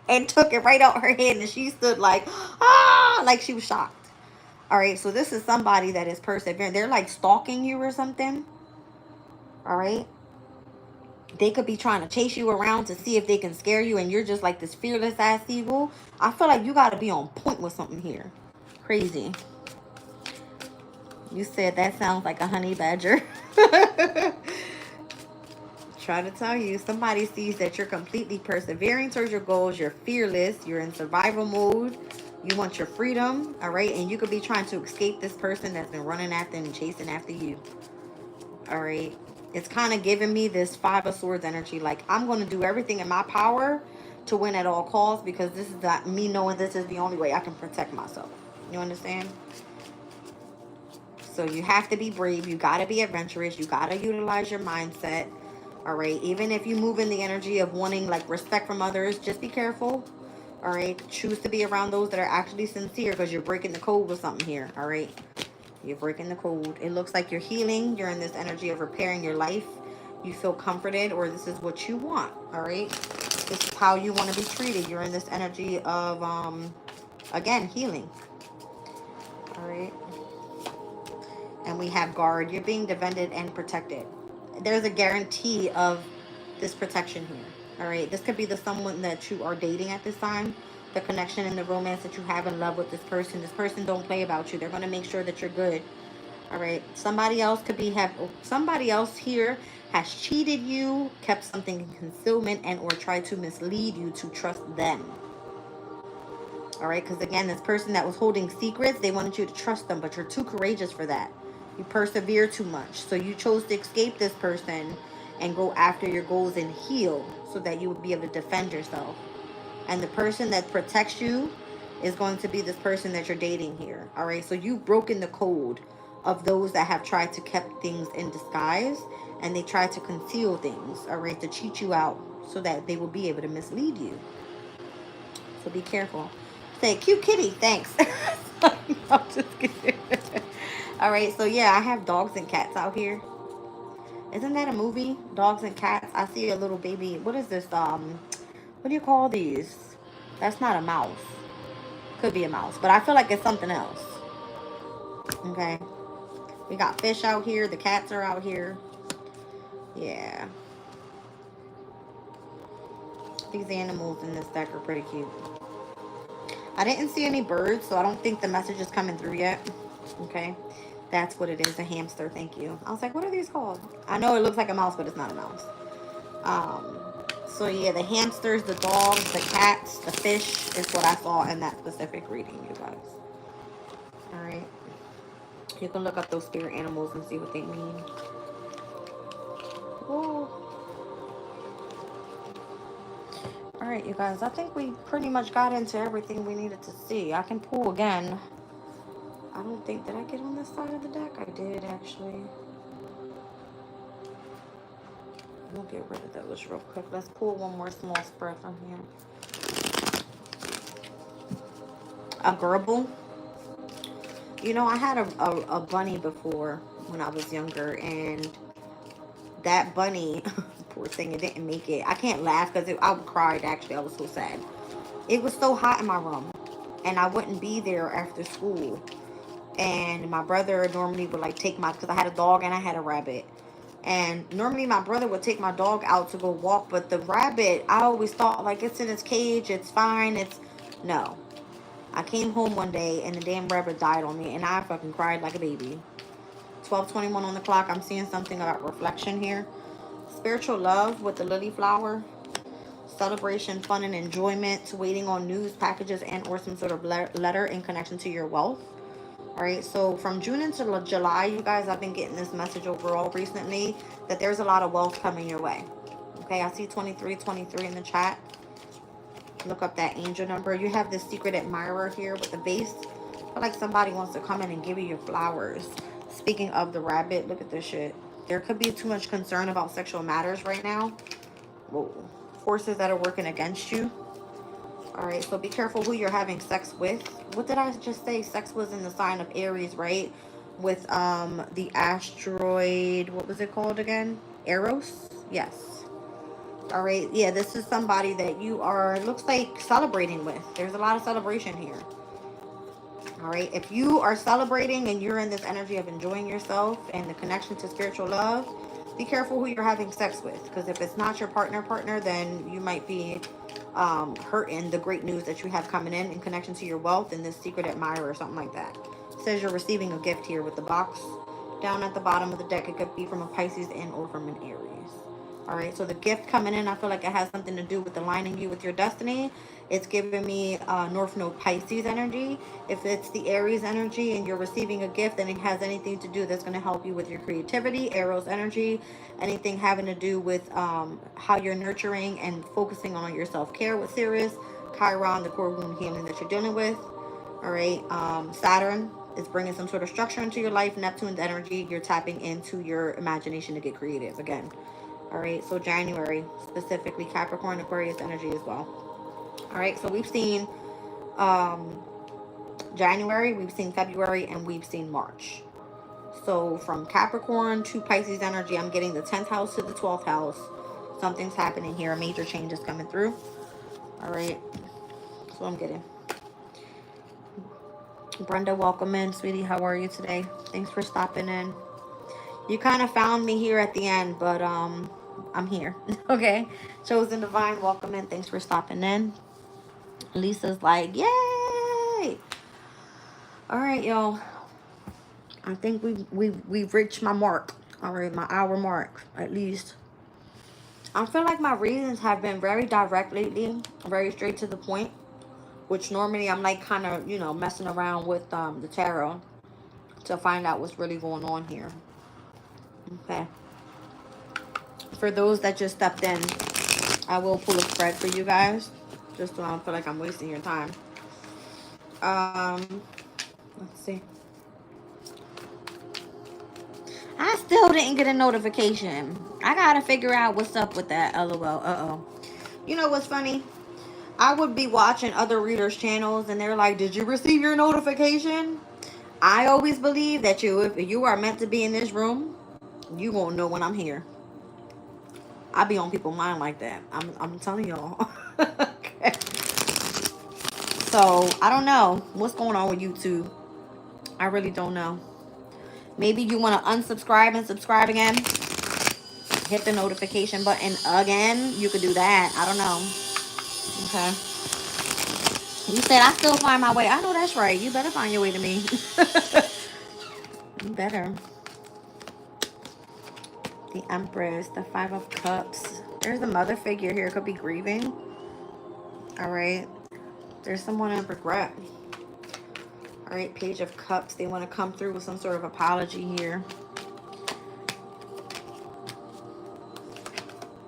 and took it right out her head, and she stood like, ah, like she was shocked. All right, so this is somebody that is persevering. They're like stalking you or something. All right. They could be trying to chase you around to see if they can scare you, and you're just like this fearless ass seagull. I feel like you got to be on point with something here. Crazy. You said that sounds like a honey badger. Try to tell you, somebody sees that you're completely persevering towards your goals. You're fearless. You're in survival mode. You want your freedom, all right? And you could be trying to escape this person that's been running after and chasing after you, all right? It's kind of giving me this Five of Swords energy. Like, I'm going to do everything in my power to win at all costs, because this is not me knowing this is the only way I can protect myself. You understand? So you have to be brave. You got to be adventurous. You got to utilize your mindset. All right. Even if you move in the energy of wanting like respect from others, just be careful. All right. Choose to be around those that are actually sincere, because you're breaking the code with something here. All right. You're breaking the code. It looks like you're healing. You're in this energy of repairing your life. You feel comforted, or this is what you want. All right. This is how you want to be treated. You're in this energy of, again, healing. All right. And we have guard. You're being defended and protected. There's a guarantee of this protection here. All right. This could be the someone that you are dating at this time. The connection and the romance that you have in love with this person. This person don't play about you. They're going to make sure that you're good. All right. Somebody else could be somebody else here has cheated you, kept something in concealment, and or tried to mislead you to trust them. All right. Because again, this person that was holding secrets, they wanted you to trust them, but you're too courageous for that. You persevere too much. So you chose to escape this person and go after your goals and heal, so that you would be able to defend yourself. And the person that protects you is going to be this person that you're dating here. All right. So you've broken the code of those that have tried to keep things in disguise, and they try to conceal things. All right. To cheat you out so that they will be able to mislead you. So be careful. Say, cute kitty. Thanks. I'm just kidding. All right, so yeah, I have dogs and cats out here. Isn't that a movie? Dogs and cats. I see a little baby. What is this? What do you call these? That's not a mouse. Could be a mouse, but I feel like it's something else. Okay. We got fish out here. The cats are out here. Yeah. These animals in this deck are pretty cute. I didn't see any birds, so I don't think the message is coming through yet. Okay. That's what it is, a hamster. Thank you. I was like, what are these called? I know it looks like a mouse, but it's not a mouse. So yeah, the hamsters, the dogs, the cats, the fish is what I saw in that specific reading, you guys. All right. You can look up those spirit animals and see what they mean. Whoa. All right, you guys. I think we pretty much got into everything we needed to see. I can pull again. I don't think, did I get on this side of the deck? I did, actually. We'll get rid of those real quick. Let's pull one more small spread from here. A gerbil. You know, I had a bunny before when I was younger, and that bunny, poor thing, it didn't make it. I can't laugh because I cried, actually. I was so sad. It was so hot in my room, and I wouldn't be there after school. And my brother normally would like take because I had a dog and I had a rabbit. And normally my brother would take my dog out to go walk, but the rabbit, I always thought like it's in its cage, it's fine, no. I came home one day and the damn rabbit died on me, and I fucking cried like a baby. 12:21 on the clock. I'm seeing something about reflection here. Spiritual love with the lily flower. Celebration, fun, and enjoyment. Waiting on news, packages, and or some sort of letter in connection to your wealth. All right, so from June into July, you guys, I've been getting this message overall recently that there's a lot of wealth coming your way. Okay, I see 2323 in the chat. Look up that angel number. You have this secret admirer here with the vase. I feel like somebody wants to come in and give you your flowers. Speaking of the rabbit, look at this shit. There could be too much concern about sexual matters right now. Whoa. Forces that are working against you. All right, so be careful who you're having sex with. What did I just say? Sex was in the sign of Aries, right? With the asteroid, what was it called again? Eros? Yes. All right, yeah, this is somebody that you are, looks like, celebrating with. There's a lot of celebration here. All right, if you are celebrating and you're in this energy of enjoying yourself and the connection to spiritual love, be careful who you're having sex with, because if it's not your partner, then you might be hurting the great news that you have coming in connection to your wealth and this secret admirer or something like that. It says you're receiving a gift here with the box down at the bottom of the deck. It could be from a Pisces and or from an Aries. All right, so the gift coming in, I feel like it has something to do with aligning you with your destiny. It's giving me North Node Pisces energy. If it's the Aries energy and you're receiving a gift and it has anything to do that's going to help you with your creativity, Eros energy, anything having to do with how you're nurturing and focusing on your self-care with Sirius, Chiron, the core wound healing that you're dealing with. All right, Saturn is bringing some sort of structure into your life. Neptune's energy, you're tapping into your imagination to get creative again. All right, so January, specifically Capricorn, Aquarius energy as well. All right, so we've seen January, we've seen February, and we've seen March. So from Capricorn to Pisces energy, I'm getting the 10th house to the 12th house. Something's happening here. A major change is coming through. All right, so I'm getting. Brenda, welcome in, sweetie. How are you today? Thanks for stopping in. You kind of found me here at the end, but I'm here. Okay. Chosen Divine, welcome in. Thanks for stopping in. Lisa's like, yay! All right, y'all. I think we've reached my mark. All right, my hour mark at least. I feel like my readings have been very direct lately, very straight to the point. Which normally I'm like kind of, you know, messing around with the tarot to find out what's really going on here. Okay. For those that just stepped in, I will pull a spread for you guys, just so I don't feel like I'm wasting your time. Let's see. I still didn't get a notification. I gotta figure out what's up with that. LOL. Uh-oh. You know what's funny? I would be watching other readers' channels and they're like, did you receive your notification? I always believe that if you are meant to be in this room, you won't know when I'm here. I be on people's mind like that. I'm telling y'all. Okay. So I don't know what's going on with YouTube. I really don't know. Maybe you want to unsubscribe and subscribe again. Hit the notification button again. You could do that. I don't know. Okay. You said I still find my way. I know that's right. You better find your way to me. You better. The Empress, the Five of Cups. There's a mother figure here. Could be grieving. All right. There's someone in regret. All right, Page of Cups. They want to come through with some sort of apology here.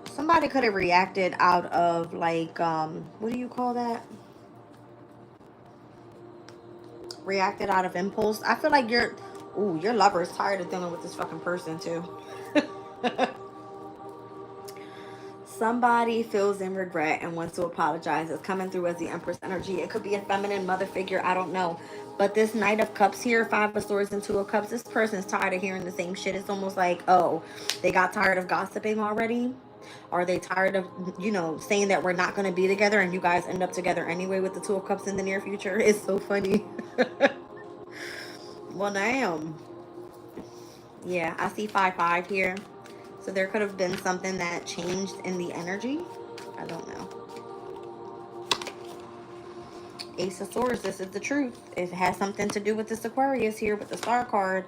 Somebody could have reacted out of like, what do you call that? Reacted out of impulse. I feel like your lover is tired of dealing with this fucking person too. Somebody feels in regret and wants to apologize. It's coming through as the Empress energy. It could be a feminine mother figure. I don't know. But this Knight of Cups here, Five of Swords and Two of Cups, this person's tired of hearing the same shit. It's almost like, oh, they got tired of gossiping already. Are they tired of, you know, saying that we're not going to be together and you guys end up together anyway with the Two of Cups in the near future? It's so funny. Well, damn. Yeah, I see 5-5 here. So there could have been something that changed in the energy. I don't know. Ace of Swords, this is the truth. It has something to do with this Aquarius here with the Star card.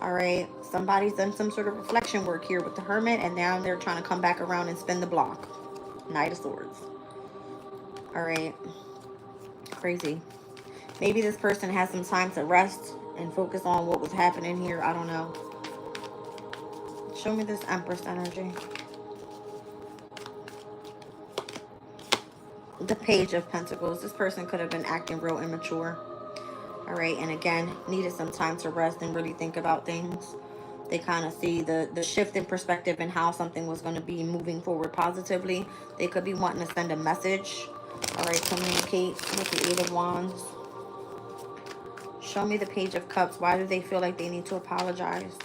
All right. Somebody's done some sort of reflection work here with the Hermit. And now they're trying to come back around and spin the block. Knight of Swords. All right. Crazy. Maybe this person has some time to rest and focus on what was happening here. I don't know. Show me this Empress energy. The Page of Pentacles. This person could have been acting real immature. All right. And again, needed some time to rest and really think about things. They kind of see the shift in perspective and how something was going to be moving forward positively. They could be wanting to send a message. All right. Communicate with the Eight of Wands. Show me the Page of Cups. Why do they feel like they need to apologize?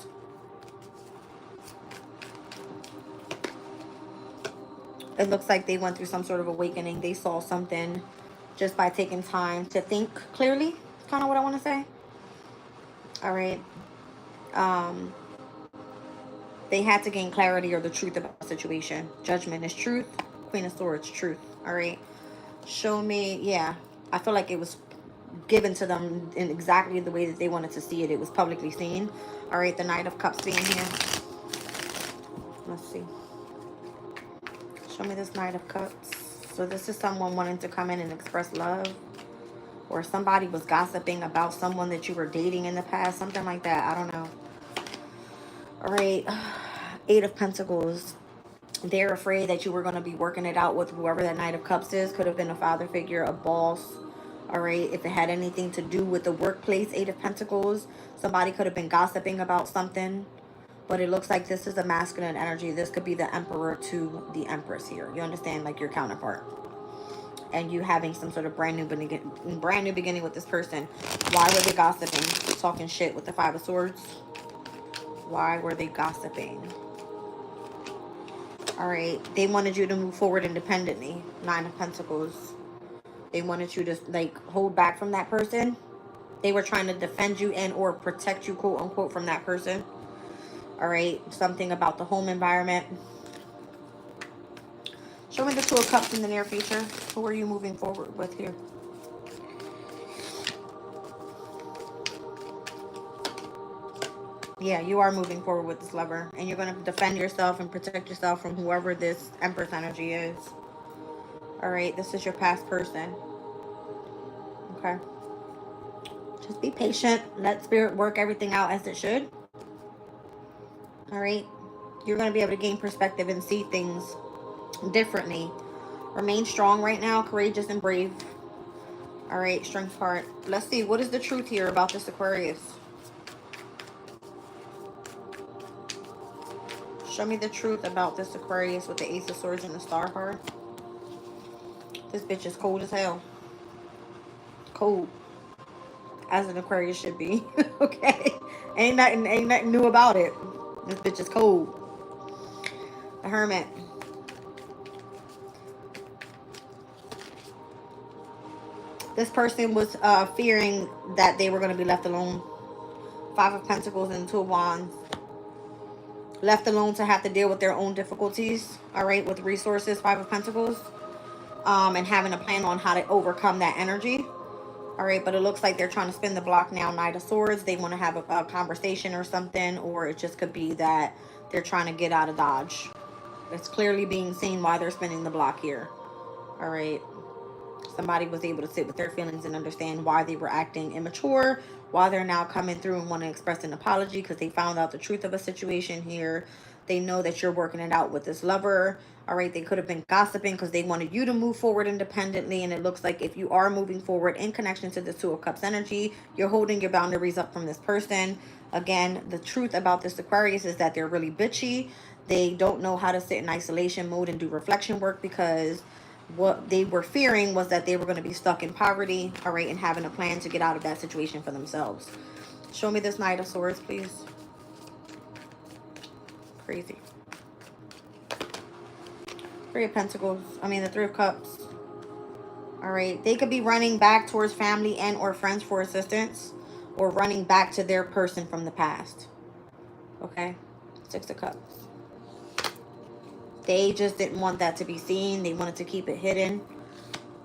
It looks like they went through some sort of awakening. They saw something just by taking time to think clearly. That's kind of what I want to say. All right. They had to gain clarity or the truth about the situation. Judgment is truth. Queen of Swords, truth. All right. Show me. Yeah. I feel like it was given to them in exactly the way that they wanted to see it. It was publicly seen. All right. The Knight of Cups being here. Let's see. Show me this Knight of Cups. So this is someone wanting to come in and express love. Or somebody was gossiping about someone that you were dating in the past. Something like that. I don't know. All right. 8 of Pentacles. They're afraid that you were going to be working it out with whoever that Knight of Cups is. Could have been a father figure, a boss. All right. If it had anything to do with the workplace, 8 of Pentacles. Somebody could have been gossiping about something. But it looks like this is a masculine energy. This could be the Emperor to the Empress here. You understand? Like your counterpart. And you having some sort of brand new beginning with this person. Why were they gossiping? Talking shit with the 5 of Swords. Why were they gossiping? All right. They wanted you to move forward independently. 9 of Pentacles. They wanted you to like hold back from that person. They were trying to defend you and or protect you, quote unquote, from that person. All right. Something about the home environment. Show me the 2 of Cups in the near future. Who are you moving forward with here? Yeah, you are moving forward with this lover. And you're going to defend yourself and protect yourself from whoever this Empress energy is. All right, this is your past person. Okay. Just be patient. Let spirit work everything out as it should. All right. You're going to be able to gain perspective and see things differently. Remain strong right now, courageous and brave. All right, strength card. Let's see, what is the truth here about this Aquarius? Show me the truth about this Aquarius with the Ace of Swords and the Star card. This bitch is cold as hell. Cold. As an Aquarius should be. Okay? Ain't nothing new about it. This bitch is cold. The Hermit. This person was fearing that they were going to be left alone. 5 of Pentacles and 2 of Wands. Left alone to have to deal with their own difficulties. All right, with resources, 5 of Pentacles. And having a plan on how to overcome that energy. All right, but it looks like they're trying to spin the block now. Knight of Swords. They want to have a conversation or something. Or it just could be that they're trying to get out of Dodge. It's clearly being seen why they're spinning the block here. All right. Somebody was able to sit with their feelings and understand why they were acting immature, why they're now coming through and want to express an apology because they found out the truth of a situation here. They know that you're working it out with this lover. All right, they could have been gossiping because they wanted you to move forward independently. And it looks like if you are moving forward in connection to the 2 of Cups energy, you're holding your boundaries up from this person. Again, the truth about this Aquarius is that they're really bitchy. They don't know how to sit in isolation mode and do reflection work because what they were fearing was that they were going to be stuck in poverty, all right, and having a plan to get out of that situation for themselves. Show me this Knight of Swords, please. Crazy. 3 of Pentacles. The 3 of Cups. All right. They could be running back towards family and or friends for assistance or running back to their person from the past. Okay. 6 of Cups. They just didn't want that to be seen. They wanted to keep it hidden.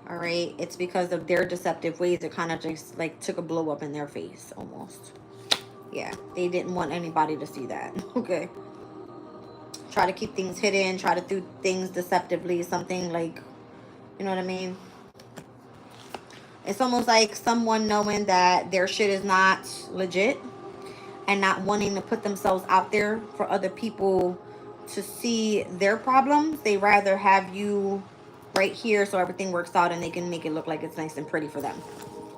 All right. It's because of their deceptive ways. It kind of just like took a blow up in their face almost. Yeah. They didn't want anybody to see that. Okay. Try to keep things hidden. Try to do things deceptively. Something like, you know what I mean? It's almost like someone knowing that their shit is not legit and not wanting to put themselves out there for other people to see their problems. They rather have you right here so everything works out and they can make it look like it's nice and pretty for them.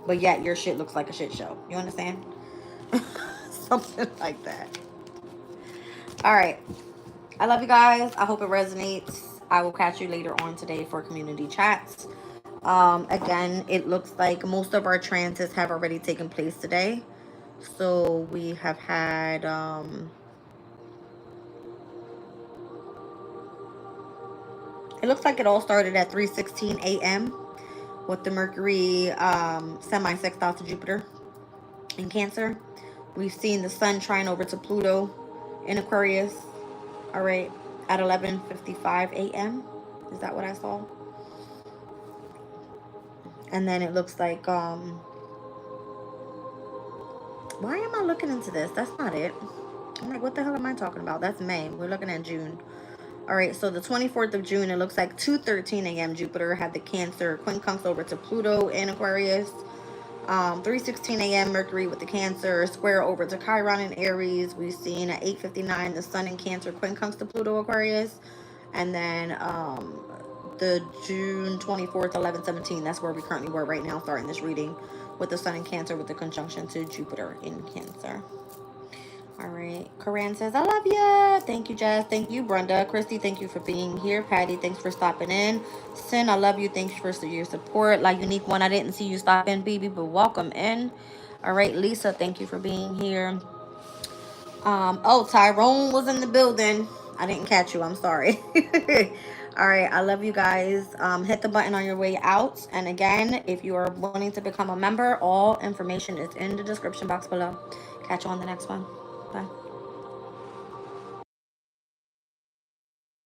But yet your shit looks like a shit show. You understand? Something like that. All right. I love you guys. I hope it resonates. I will catch you later on today for community chats. Again, it looks like most of our transits have already taken place today. So we have had it looks like it all started at 3:16 a.m. with the Mercury semi-sextile to Jupiter in Cancer. We've seen the sun trine over to Pluto in Aquarius. All right, at 11:55 a.m. Is that what I saw? And then it looks like why am I looking into this? That's not it. I'm like, what the hell am I talking about? That's May. We're looking at June. All right, so the 24th of June, it looks like 2:13 a.m. Jupiter had the Cancer quincunx over to Pluto in Aquarius. 3:16 a.m. Mercury with the Cancer square over to Chiron in Aries. We've seen at 8:59 the Sun in Cancer quincunx to Pluto Aquarius. And then the June 24th, 11:17, that's where we currently were right now starting this reading, with the Sun in Cancer with the conjunction to Jupiter in Cancer. All right. Corinne says, I love you. Thank you, Jazz. Thank you, Brenda. Christy, thank you for being here. Patty, thanks for stopping in. Sin, I love you. Thanks for your support. La Unique One, I didn't see you stop in, BB, but welcome in. All right. Lisa, thank you for being here. Oh, Tyrone was in the building. I didn't catch you. I'm sorry. All right. I love you guys. Hit the button on your way out. And again, if you are wanting to become a member, all information is in the description box below. Catch you on the next one. Bye.